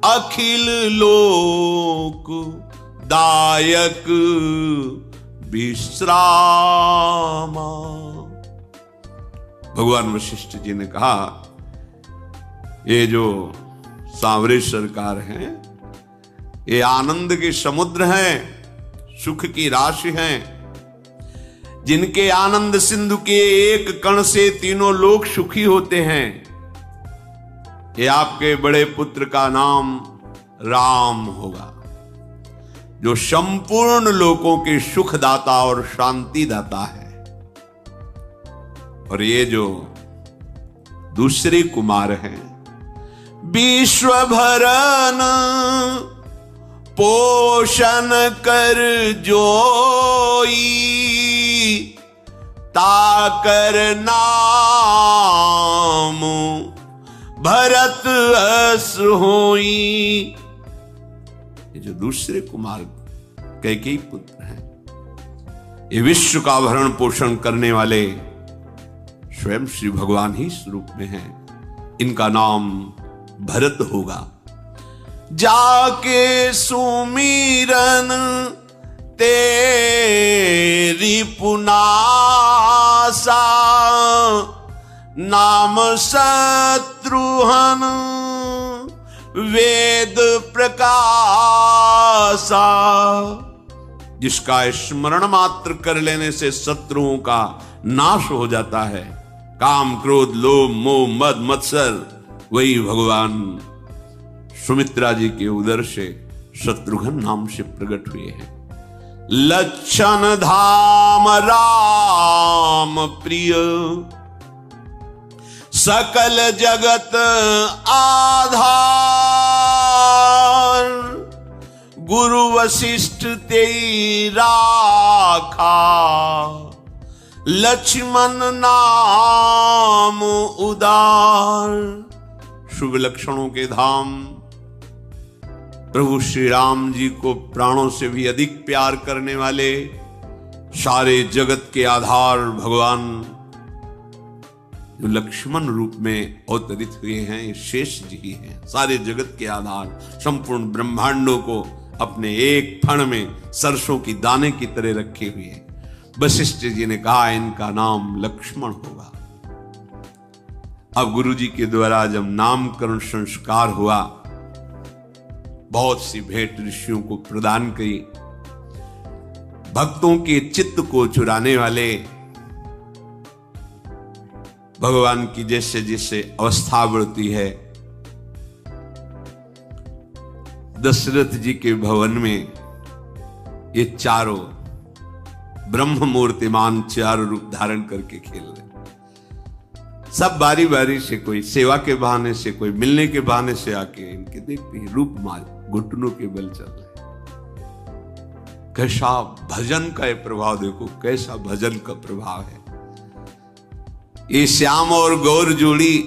अखिल लोक दायक विश्रामा। भगवान वशिष्ठ जी ने कहा, ये जो सांवरे सरकार हैं, ये आनंद के समुद्र हैं, सुख की राशि हैं, जिनके आनंद सिंधु के एक कण से तीनों लोग सुखी होते हैं। ये आपके बड़े पुत्र का नाम राम होगा, जो संपूर्ण लोगों के सुखदाता और शांति दाता है। और ये जो दूसरे कुमार हैं, विश्व भरन पोषण कर जोई, ताकर नाम भरत अस होई। ये जो दूसरे कुमार कैकेयी पुत्र हैं, ये विश्व का भरण पोषण करने वाले स्वयं श्री भगवान ही स्वरूप में हैं। इनका नाम भरत होगा। जाके सुमीरन तेरी पुनासा, नाम शत्रुहन वेद प्रकाशा, जिसका स्मरण मात्र कर लेने से शत्रुओं का नाश हो जाता है। काम क्रोध लोभ मोह मद मत्सर, वही भगवान सुमित्रा जी के उदर से शत्रुघ्न नाम से प्रकट हुए हैं। लक्षण धाम राम प्रिय, सकल जगत आधार, गुरु वशिष्ठ तेई राखा, लक्ष्मण नाम उदार। शुभ लक्षणों के धाम प्रभु श्री राम जी को प्राणों से भी अधिक प्यार करने वाले, सारे जगत के आधार भगवान जो लक्ष्मण रूप में अवतरित हुए हैं, ये शेष जी ही हैं। सारे जगत के आधार, संपूर्ण ब्रह्मांडों को अपने एक फण में सरसों की दाने की तरह रखे हुए हैं। वशिष्ठ जी ने कहा, इनका नाम लक्ष्मण होगा। अब गुरु जी के द्वारा जब नामकरण संस्कार हुआ, बहुत सी भेंट ऋषियों को प्रदान की। भक्तों के चित्त को चुराने वाले भगवान की जैसे जैसे अवस्था बढ़ती है, दशरथ जी के भवन में ये चारों ब्रह्म मूर्तिमान चारों रूप धारण करके खेल रहे। सब बारी बारी से, कोई सेवा के बहाने से, कोई मिलने के बहाने से आके इनके देखते ही रूप मार घुटनों के बल चल रहे। कैसा भजन का ये प्रभाव देखो, कैसा भजन का प्रभाव है। ये श्याम और गौर जोड़ी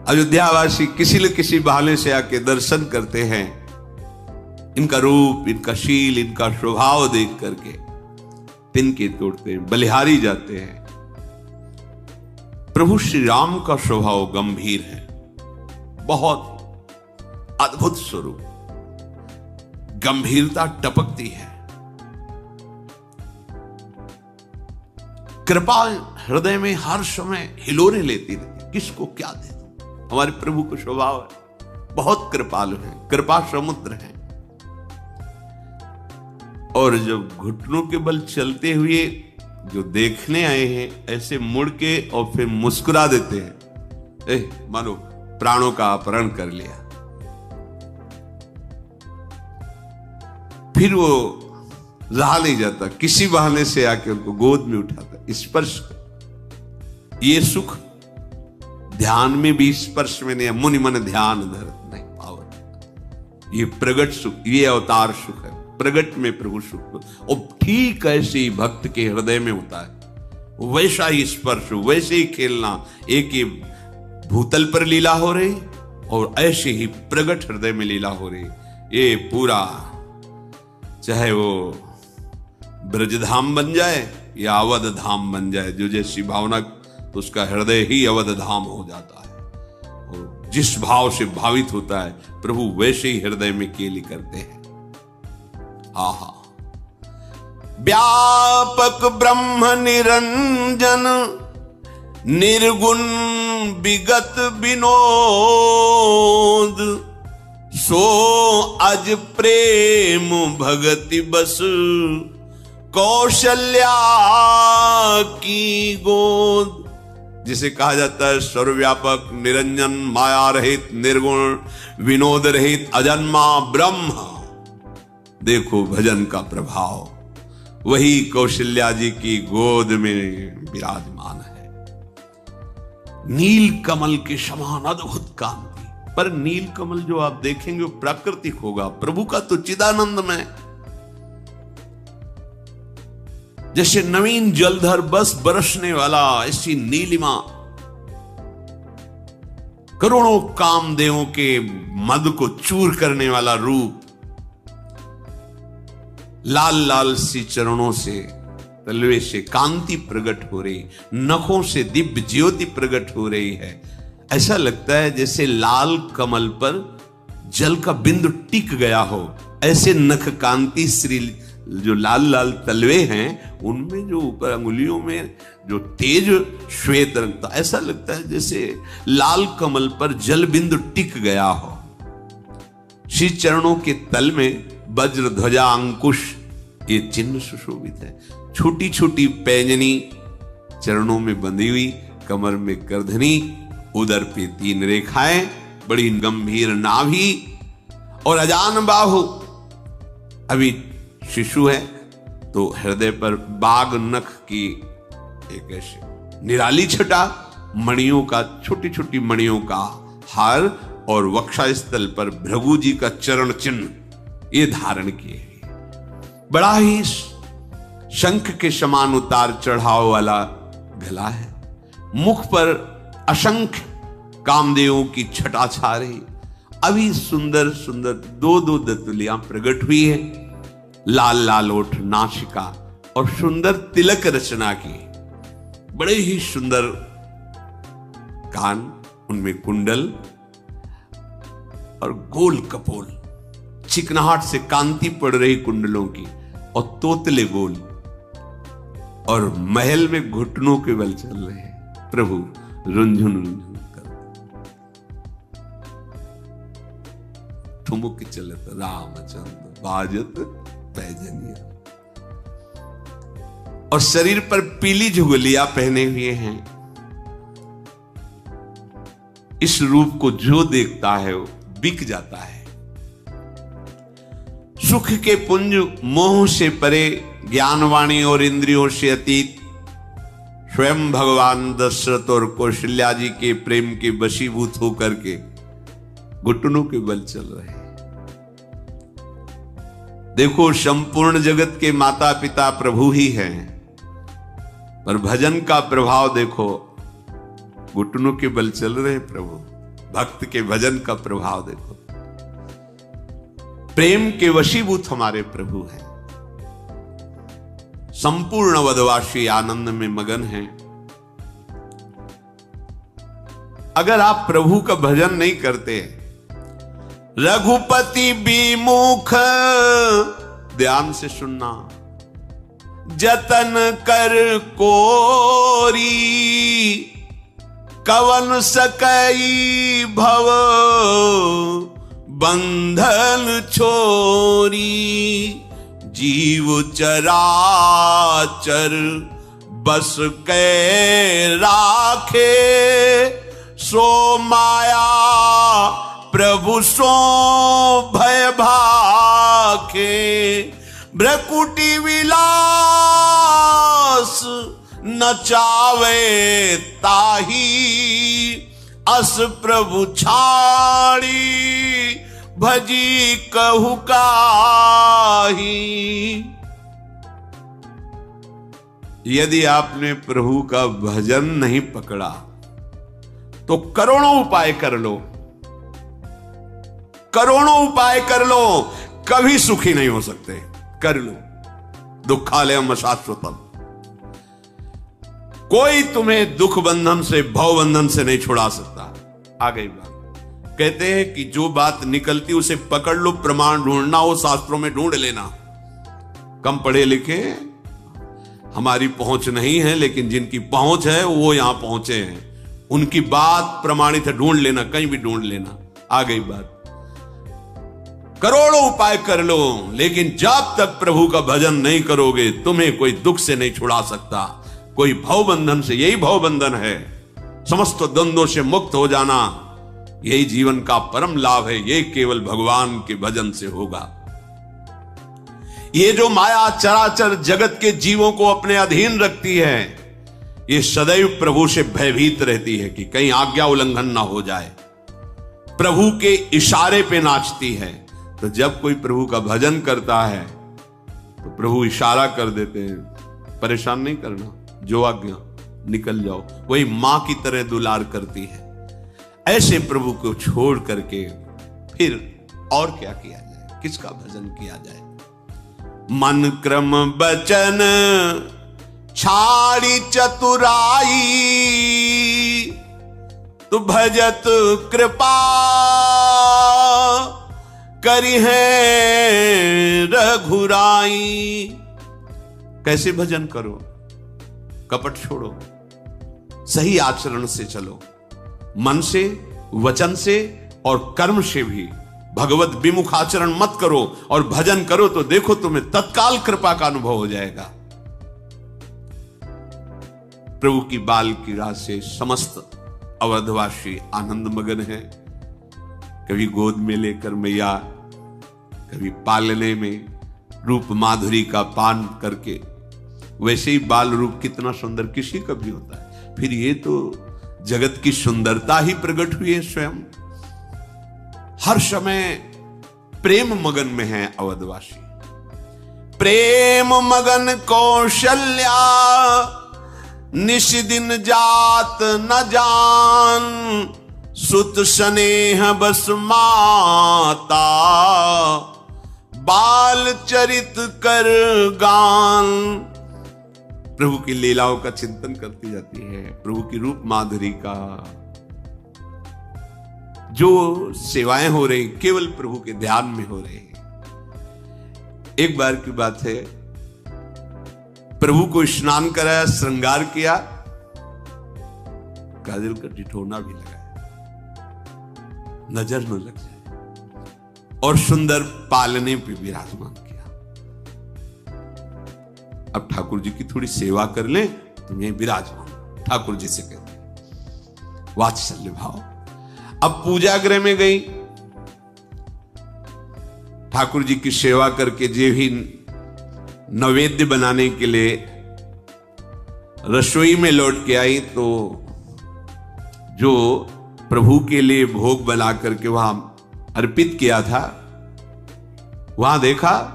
अयोध्यावासी किसी न किसी बहाने से आके दर्शन करते हैं। इनका रूप, इनका शील, इनका स्वभाव देख करके तिनके तोड़ते हैं, बलिहारी जाते हैं। प्रभु श्री राम का स्वभाव गंभीर है, बहुत अद्भुत स्वरूप, गंभीरता टपकती है। कृपा हृदय में हर समय हिलोरे लेती रहती, किसको क्या दे दूं। हमारे प्रभु का स्वभाव है, बहुत कृपालु है, कृपा समुद्र है। और जब घुटनों के बल चलते हुए जो देखने आए हैं ऐसे मुड़ के और फिर मुस्कुरा देते हैं, मानो प्राणों का अपहरण कर लिया। फिर वो रहा नहीं जाता, किसी बहाने से आके उनको गोद में उठाता, स्पर्श। ये सुख ध्यान में भी स्पर्श में नहीं, मुनि मन ध्यान धरत नहीं पावत। ये प्रगट सुख, ये अवतार सुख है, प्रगट में प्रभु सुख। और ठीक ऐसे ही भक्त के हृदय में होता है, वैसा ही स्पर्श, वैसे ही खेलना। एक ही भूतल पर लीला हो रही और ऐसे ही प्रगट हृदय में लीला हो रही। ये पूरा, चाहे वो ब्रजधाम बन जाए या अवध धाम बन जाए, जो जैसी भावना, तो उसका हृदय ही अवध धाम हो जाता है। और जिस भाव से भावित होता है प्रभु, वैसे ही हृदय में केली करते हैं। आहा, व्यापक ब्रह्म निरंजन, निर्गुण विगत विनोद, सो अज प्रेम भगति बस, कौशल्या की गोद। जिसे कहा जाता है सर्वव्यापक, निरंजन, माया रहित, निर्गुण, विनोद रहित, अजन्मा ब्रह्म। देखो भजन का प्रभाव, वही कौशल्या जी की गोद में विराजमान है। नील कमल के समान अद्भुत कांति, पर नील कमल जो आप देखेंगे वो प्राकृतिक होगा, प्रभु का तो चिदानंद में। जैसे नवीन जलधर बस बरसने वाला, ऐसी नीलिमा, करोड़ों कामदेवों के मद को चूर करने वाला रूप, लाल लाल सी चरणों से, तलवे से कांति प्रकट हो रही, नखों से दिव्य ज्योति प्रकट हो रही है। ऐसा लगता है जैसे लाल कमल पर जल का बिंदु टिक गया हो। ऐसे नख कांति श्री जो लाल लाल तलवे हैं, उनमें जो ऊपर अंगुलियों में जो तेज श्वेत रंग था, ऐसा लगता है जैसे लाल कमल पर जल बिंदु टिक गया हो। श्री चरणों के तल में वज्र ध्वजा अंकुश, ये चिन्ह सुशोभित है। छोटी छोटी पैंजनी चरणों में बंधी हुई, कमर में करधनी, उदर पे 3 रेखाएं, बड़ी गंभीर नाभि और अजान बाहु। अभी शिशु है तो हृदय पर बाघ नख की एक ऐसी निराली छटा, मणियों का, छोटी छोटी मणियों का हार, और वक्षस्थल पर भृगु जी का चरण चिन्ह ये धारण किए। बड़ा ही शंख के समान उतार चढ़ाव वाला गला है। मुख पर असंख्य कामदेवों की छटा छा रही। अभी सुंदर सुंदर 2-2 दंतुलियां प्रकट हुई है, लाल लाल ओठ, नासिका और सुंदर तिलक रचना की। बड़े ही सुंदर कान, उनमें कुंडल और गोल कपोल, चिकनाहट से कांति पड़ रही कुंडलों की, और तोतले गोल, और महल में घुटनों के बल चल रहे हैं प्रभु, रुंझुन रुंझुन कर ठुमुक चलत रामचंद्र बाजत पैजनिया। और शरीर पर पीली झुगलियां पहने हुए हैं। इस रूप को जो देखता है वो बिक जाता है। सुख के पुंज मोह से परे, ज्ञानवाणी और इंद्रियों से अतीत, स्वयं भगवान दशरथ और कौशल्या जी के प्रेम के वशीभूत होकर के घुटनों के बल चल रहे हैं। देखो, संपूर्ण जगत के माता पिता प्रभु ही हैं, पर भजन का प्रभाव देखो, घुटनों के बल चल रहे हैं प्रभु। भक्त के भजन का प्रभाव देखो, प्रेम के वशीभूत हमारे प्रभु हैं। संपूर्ण वधवासी आनंद में मगन हैं। अगर आप प्रभु का भजन नहीं करते, रघुपति विमुख, ध्यान से सुनना, जतन कर कोरी, कवन सकई भव बंधन छोरी, जीव चराचर बस के राखे, सो माया प्रभु सो भय भाखे। भ्रकुटी विलास नचावे ताही, अस प्रभु छाड़ी भजी कहु काही। यदि आपने प्रभु का भजन नहीं पकड़ा तो करोड़ों उपाय कर लो, करोड़ों उपाय कर लो, कभी सुखी नहीं हो सकते। कर लो, दुखालयम अशाश्वतम। कोई तुम्हें दुख बंधन से, भव बंधन से नहीं छुड़ा सकता। आ गई बात। कहते हैं कि जो बात निकलती उसे पकड़ लो, प्रमाण ढूंढना हो शास्त्रों में ढूंढ लेना। कम पढ़े लिखे हमारी पहुंच नहीं है, लेकिन जिनकी पहुंच है वो यहां पहुंचे हैं, उनकी बात प्रमाणित है, ढूंढ लेना, कहीं भी ढूंढ लेना। आ गई बात। करोड़ों उपाय कर लो, लेकिन जब तक प्रभु का भजन नहीं करोगे तुम्हें कोई दुख से नहीं छुड़ा सकता, कोई भव बंधन से। यही भव बंधन है, समस्त द्वंद्वों से मुक्त हो जाना, यही जीवन का परम लाभ है। ये केवल भगवान के भजन से होगा। ये जो माया चराचर जगत के जीवों को अपने अधीन रखती है, ये सदैव प्रभु से भयभीत रहती है कि कहीं आज्ञा उल्लंघन ना हो जाए, प्रभु के इशारे पे नाचती है। तो जब कोई प्रभु का भजन करता है तो प्रभु इशारा कर देते हैं, परेशान नहीं करना, जो आज्ञा, निकल जाओ। वही मां की तरह दुलार करती है। ऐसे प्रभु को छोड़ करके फिर और क्या किया जाए, किसका भजन किया जाए। मन क्रम बचन छाड़ी चतुराई, तु भजत कृपा करी है रघुराई। कैसे भजन करो, कपट छोड़ो, सही आचरण से चलो, मन से, वचन से और कर्म से भी भगवत विमुख आचरण मत करो, और भजन करो तो देखो तुम्हें तत्काल कृपा का अनुभव हो जाएगा। प्रभु की बाल क्रीड़ा से समस्त अवधवासी आनंद मगन है। कभी गोद में लेकर मैया, कभी पालने में रूप माधुरी का पान करके। वैसे ही बाल रूप कितना सुंदर किसी का भी होता है, फिर ये तो जगत की सुंदरता ही प्रकट हुई है स्वयं। हर समय प्रेम मगन में है अवधवासी। प्रेम मगन कौशल्या, निश दिन जात न जान, सुत स्नेह बस माता, बाल चरित कर गान। प्रभु की लीलाओं का चिंतन करती जाती है, प्रभु की रूप माधुरी का। जो सेवाएं हो रही केवल प्रभु के ध्यान में हो रही है। एक बार की बात है, प्रभु को स्नान कराया, श्रृंगार किया, काजल का टिठोना भी लगाया, नजर न लग जाए, और सुंदर पालने पे विराजमान किया। अब ठाकुर जी की थोड़ी सेवा कर ले, तुम्हें विराजमान ठाकुर जी से कहते वात्सल्य भाव। अब पूजा गृह में गई, ठाकुर जी की सेवा करके जे भी नैवेद्य बनाने के लिए रसोई में लौट के आई, तो जो प्रभु के लिए भोग बना करके वहां अर्पित किया था, वहां देखा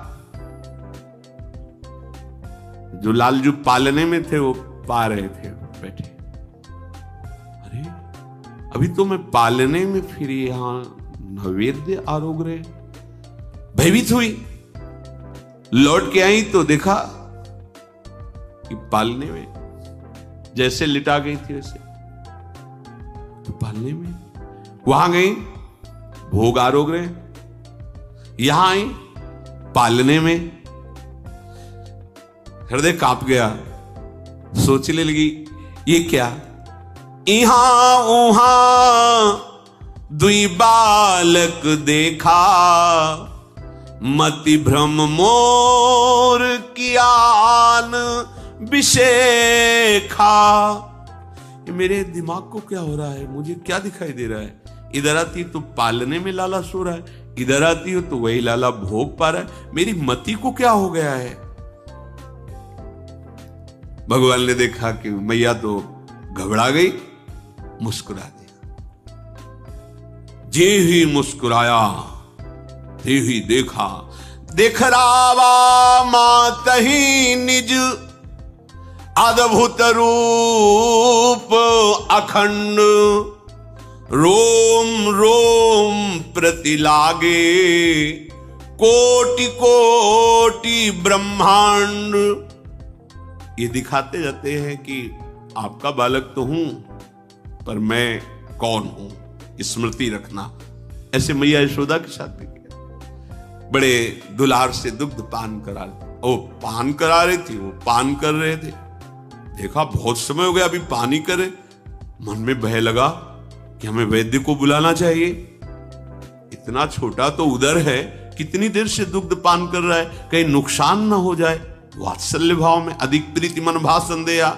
जो लालजू पालने में थे वो पा रहे थे बैठे। अरे अभी तो मैं पालने में, फिर यहां नैवेद्य आरोग रहे। भयभीत हुई, लौट के आई तो देखा कि पालने में जैसे लिटा गई थी वैसे, तो पालने में वहां गई, भोग आरोग रहे, यहां आई पालने में। हृदय कांप गया, सोचने लगी ये क्या, इहां उहां दुई बालक देखा, मति भ्रम मोर कियान विशेखा। ये मेरे दिमाग को क्या हो रहा है, मुझे क्या दिखाई दे रहा है? इधर आती तो पालने में लाला सो रहा है, इधर आती हो तो वही लाला भोग पा रहा है। मेरी मति को क्या हो गया है? भगवान ने देखा कि मैया तो घबरा गई, मुस्कुरा दिया। जे ही मुस्कुराया ते ही देखा, देख रावा मातहि निज अद्भुत रूप अखंड। रोम रोम प्रति लागे कोटि कोटि ब्रह्मांड। ये दिखाते जाते हैं कि आपका बालक तो हूं, पर मैं कौन हूं, स्मृति रखना। ऐसे मैया यशोदा के साथ भी किया। बड़े दुलार से दुग्ध पान करा, ओ पान करा रही थी, वो पान कर रहे थे। देखा बहुत समय हो गया, अभी पानी करे। मन में भय लगा कि हमें वैद्य को बुलाना चाहिए। इतना छोटा तो उधर है, कितनी देर से दुग्ध पान कर रहा है, कहीं नुकसान ना हो जाए। वात्सल्य भाव में अधिक प्रीति मन भाषण दिया।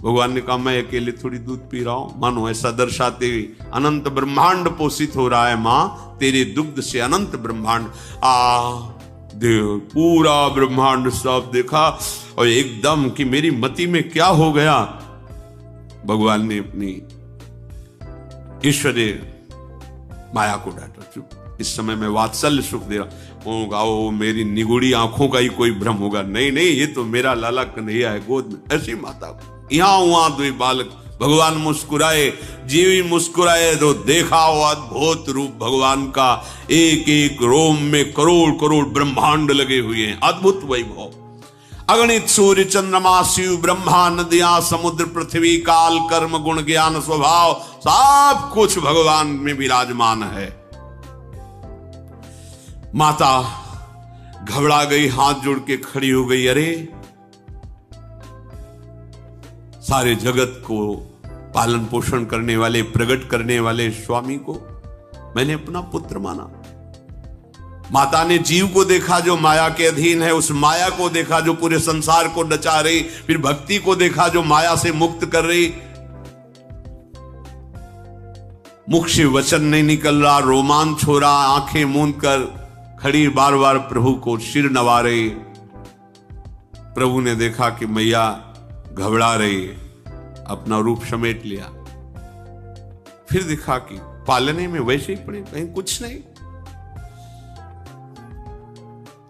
भगवान ने कहा मैं अकेले थोड़ी दूध पी रहा हूं, मानो ऐसा दर्शाते हुए अनंत ब्रह्मांड पोषित हो रहा है। मां तेरे दुग्ध से अनंत ब्रह्मांड देव, पूरा ब्रह्मांड सब देखा और एकदम कि मेरी मति में क्या हो गया। भगवान ने अपनी ईश्वरीय माया को डांटा, चुप, इस समय मैं वात्सल्य सुख दे रहा हूँ। ओ मेरी निगुड़ी आंखों का ही कोई भ्रम होगा। नहीं नहीं, ये तो मेरा लाला कन्हैया है गोद में। ऐसी माता को यहां वहां दो बालक। भगवान मुस्कुराए, जीवी मुस्कुराए तो देखा वो अद्भुत रूप भगवान का। एक एक रोम में करोड़ करोड़ ब्रह्मांड लगे हुए हैं। अद्भुत वैभव, अगणित सूर्य चंद्रमा शिव ब्रह्मा नदियां समुद्र पृथ्वी काल कर्म गुण ज्ञान स्वभाव सब कुछ भगवान में विराजमान है। माता घबरा गई, हाथ जोड़ के खड़ी हो गई। अरे सारे जगत को पालन पोषण करने वाले, प्रकट करने वाले स्वामी को मैंने अपना पुत्र माना। माता ने जीव को देखा जो माया के अधीन है, उस माया को देखा जो पूरे संसार को नचा रही, फिर भक्ति को देखा जो माया से मुक्त कर रही। मुख से वचन नहीं निकल रहा, रोमांच हो रहा, आंखें मूंद कर खड़ी बार बार प्रभु को सिर नवा रही। प्रभु ने देखा कि मैया घबरा रही, अपना रूप समेट लिया। फिर देखा कि पालने में वैसे ही पड़े, कहीं कुछ नहीं।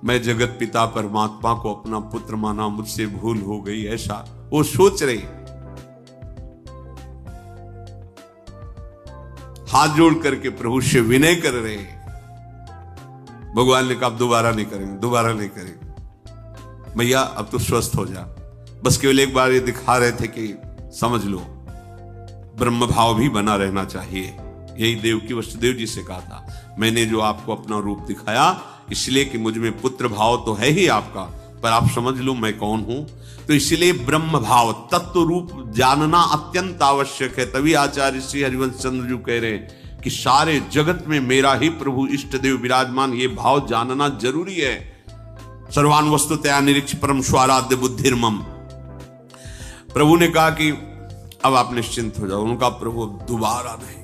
मैं जगत पिता परमात्मा को अपना पुत्र माना, मुझसे भूल हो गई, ऐसा वो सोच रही। हाथ जोड़ करके प्रभु से विनय कर रहे। भगवान ने कहा दोबारा नहीं करेंगे, दोबारा नहीं करेंगे। भैया अब तो स्वस्थ हो जा। बस केवल एक बार ये दिखा रहे थे कि समझ लो ब्रह्म भाव भी बना रहना चाहिए। यही देवकी वसुदेव जी से कहा था, मैंने जो आपको अपना रूप दिखाया इसलिए कि मुझ में पुत्र भाव तो है ही आपका, पर आप समझ लो मैं कौन हूं। तो इसलिए ब्रह्म भाव तत्व रूप जानना अत्यंत आवश्यक है। तभी आचार्य श्री हरिवंश चंद्र जी कह रहे हैं कि सारे जगत में मेरा ही प्रभु इष्ट देव विराजमान, ये भाव जानना जरूरी है। सर्वान वस्तुतया निरीक्ष परम स्वाराध्य बुद्धिर्मम। प्रभु ने कहा कि अब आप निश्चिंत हो जाओ। उनका प्रभु दोबारा नहीं।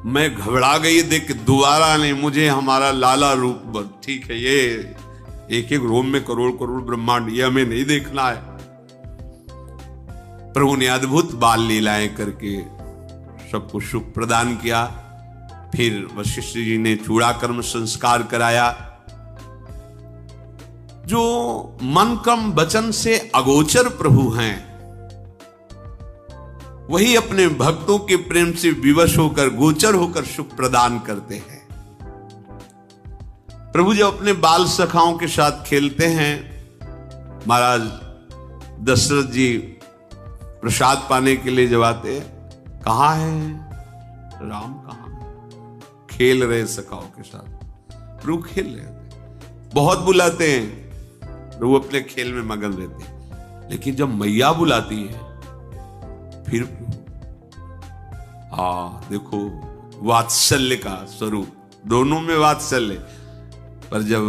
मैं घबरा गई देख, दोबारा नहीं, मुझे हमारा लाला रूप ठीक है, ये एक एक रोम में करोड़ करोड़ ब्रह्मांड, ये हमें नहीं देखना है। प्रभु ने अद्भुत बाल लीलाएं करके सबको सुख प्रदान किया। फिर वशिष्ठ जी ने चूड़ा कर्म संस्कार कराया। जो मन कम वचन से अगोचर प्रभु हैं, वही अपने भक्तों के प्रेम से विवश होकर गोचर होकर सुख प्रदान करते हैं। प्रभु जब अपने बाल सखाओं के साथ खेलते हैं, महाराज दशरथ जी प्रसाद पाने के लिए जब आते हैं, कहां है राम, कहां है? खेल रहे सखाओं के साथ। प्रभु खेल रहे थे, बहुत बुलाते हैं, प्रभु अपने खेल में मगन रहते हैं। लेकिन जब मैया बुलाती है फिर देखो वात्सल्य का स्वरूप, दोनों में वात्सल्य। पर जब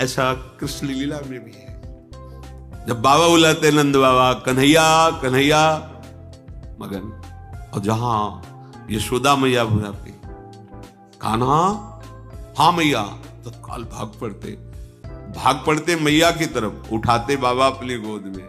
ऐसा कृष्ण लीला में भी है, जब बाबा बुलाते नंद बाबा कन्हैया कन्हैया मगन, और जहां यशोदा मैया बुलाते कान्हा हाँ मैया, तो काल भाग पड़ते मैया की तरफ, उठाते बाबा अपनी गोद में।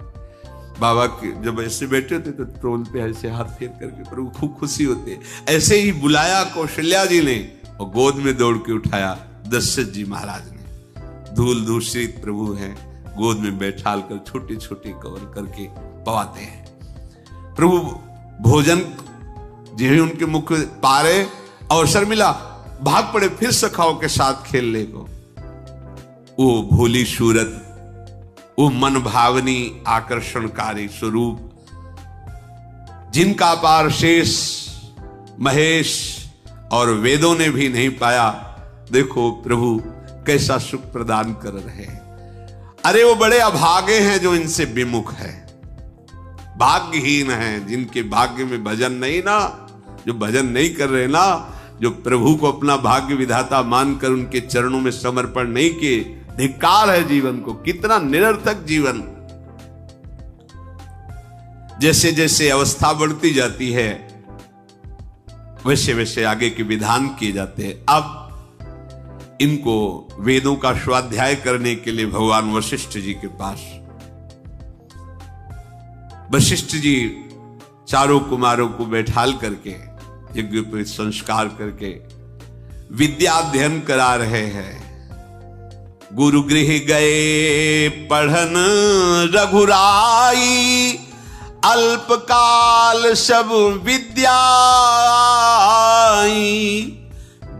बाबा के जब ऐसे बैठे होते तो टोलते ऐसे हाथ फेर करके, प्रभु खूब खुशी होते। ऐसे ही बुलाया कौशल्या जी ने और गोद में दौड़ के उठाया दशरथ जी महाराज ने। धूल दूषित प्रभु हैं, गोद में बैठाल कर छोटे छोटे कवर करके पवाते हैं। प्रभु भोजन जी उनके मुख पारे, अवसर मिला भाग पड़े फिर सखाओं के साथ खेलने को। वो भोली सूरत, वो मन भावनी आकर्षणकारी स्वरूप, जिनका पार शेष महेश और वेदों ने भी नहीं पाया। देखो प्रभु कैसा सुख प्रदान कर रहे हैं। अरे वो बड़े अभागे हैं जो इनसे विमुख है, भाग्यहीन हैं जिनके भाग्य में भजन नहीं ना, जो भजन नहीं कर रहे ना, जो प्रभु को अपना भाग्य विधाता मानकर उनके चरणों में समर्पण नहीं किए। धिक्कार है जीवन को, कितना निरर्थक जीवन। जैसे जैसे अवस्था बढ़ती जाती है वैसे वैसे आगे के विधान किए जाते हैं। अब इनको वेदों का स्वाध्याय करने के लिए भगवान वशिष्ठ जी के पास, वशिष्ठ जी चारों कुमारों को बैठाल करके यज्ञ पे संस्कार करके विद्या अध्ययन करा रहे हैं। गुरु गृह गए पढ़न रघुराई, अल्पकाल सब विद्या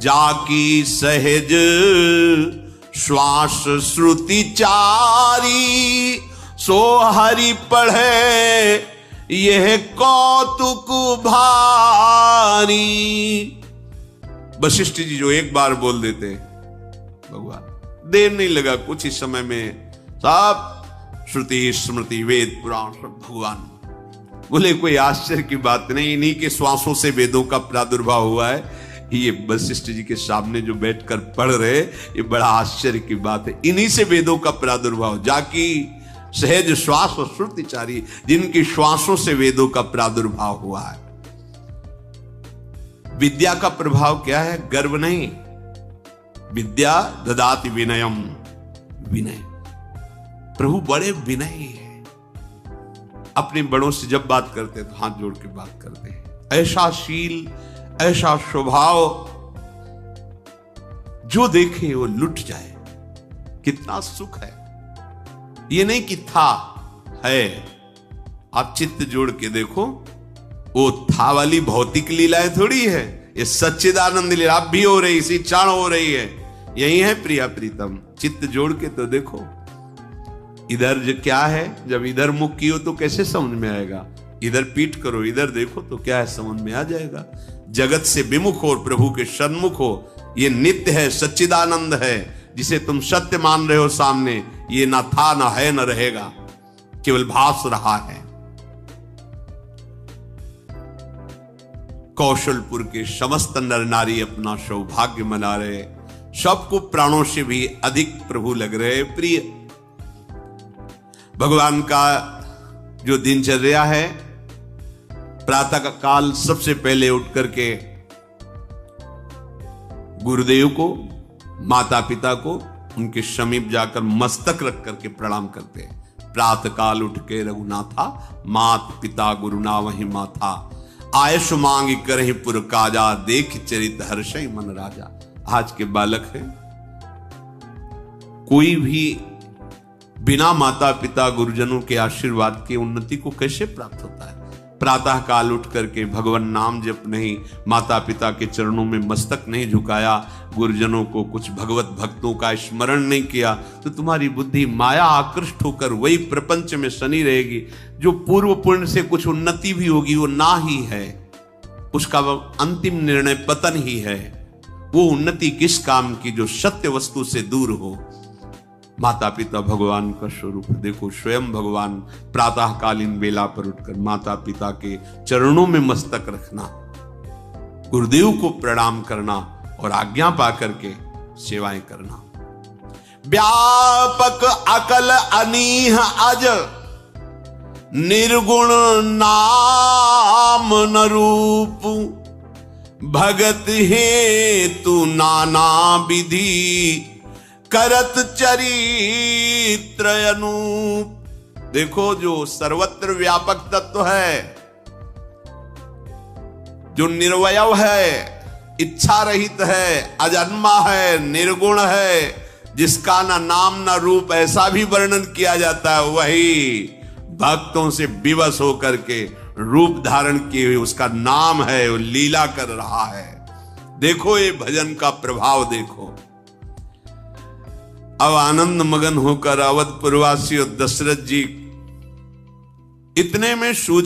जाकी सहज श्वास श्रुति चारी, सो हरि पढ़े यह कौतुक भारी। वशिष्ठ जी जो एक बार बोल देते भगवान, देर नहीं लगा, कुछ ही समय में सब श्रुति स्मृति वेद पुराण सब भगवान बोले। कोई आश्चर्य की बात नहीं, इन्हीं के श्वासों से वेदों का प्रादुर्भाव हुआ है। ये वशिष्ठ जी के सामने जो बैठकर पढ़ रहे, ये बड़ा आश्चर्य की बात है। इन्हीं से वेदों का प्रादुर्भाव, जाकी सहज श्वास और श्रुतिचारी, जिनकी श्वासों से वेदों का प्रादुर्भाव हुआ है। विद्या का प्रभाव क्या है? गर्व नहीं, विद्या ददाति विनयम, विनय। प्रभु बड़े विनयी है, अपने बड़ों से जब बात करते हैं तो हाथ जोड़ के बात करते हैं। ऐसा शील, ऐसा स्वभाव जो देखे वो लुट जाए। कितना सुख है। ये नहीं कि था, है। आप चित्त जोड़ के देखो, वो था वाली भौतिक लीलाएं थोड़ी है, ये सच्चिदानंद लीला आप भी हो रही, इसी क्षण हो रही है। यही है प्रिया प्रीतम। चित्त जोड़ के तो देखो, इधर जो क्या है, जब इधर मुख कियो तो कैसे समझ में आएगा? इधर पीठ करो, इधर देखो तो क्या है, समझ में आ जाएगा। जगत से विमुख हो, प्रभु के सन्मुख हो। ये नित्य है, सच्चिदानंद है, जिसे तुम सत्य मान रहे हो सामने। ये ना था, ना है, ना रहेगा, केवल भास रहा है। कौशलपुर के समस्त नर नारी अपना सौभाग्य मना रहे, सबको प्राणों से भी अधिक प्रभु लग रहे प्रिय। भगवान का जो दिनचर्या है, प्रातः का काल सबसे पहले उठ करके गुरुदेव को, माता पिता को उनके समीप जाकर मस्तक रख करके प्रणाम करते हैं। प्रातः काल उठ के रघुनाथा, मात पिता गुरु ना वही माथा, आयुष मांग करहि पुर काजा, देख चरित हर्षै मन राजा। आज के बालक है, कोई भी बिना माता पिता गुरुजनों के आशीर्वाद के उन्नति को कैसे प्राप्त होता है? प्रातः काल उठ करके भगवान नाम जप नहीं, माता पिता के चरणों में मस्तक नहीं झुकाया, गुरुजनों को, कुछ भगवत भक्तों का स्मरण नहीं किया, तो तुम्हारी बुद्धि माया आकृष्ट होकर वही प्रपंच में सनी रहेगी। जो पूर्व पुण्य से कुछ उन्नति भी होगी वो ना ही है, उसका अंतिम निर्णय पतन ही है। वो उन्नति किस काम की जो सत्य वस्तु से दूर हो। माता पिता भगवान का स्वरूप। देखो, स्वयं भगवान प्रातःकालीन बेला पर उठकर माता पिता के चरणों में मस्तक रखना, गुरुदेव को प्रणाम करना और आज्ञा पा करके सेवाएं करना। व्यापक अकल अनीह अज, निर्गुण नाम न रूप, भगत हेतु नाना विधि, करत चरित्र अनूप। देखो, जो सर्वत्र व्यापक तत्व है, जो निर्वयव है, इच्छा रहित है, अजन्मा है, निर्गुण है, जिसका ना नाम ना रूप, ऐसा भी वर्णन किया जाता है, वही भक्तों से विवश होकर के रूप धारण किए हुए उसका नाम है, वो लीला कर रहा है। देखो ये भजन का प्रभाव देखो। अब आनंद मगन होकर अवधपुरवासी और दशरथ जी इतने में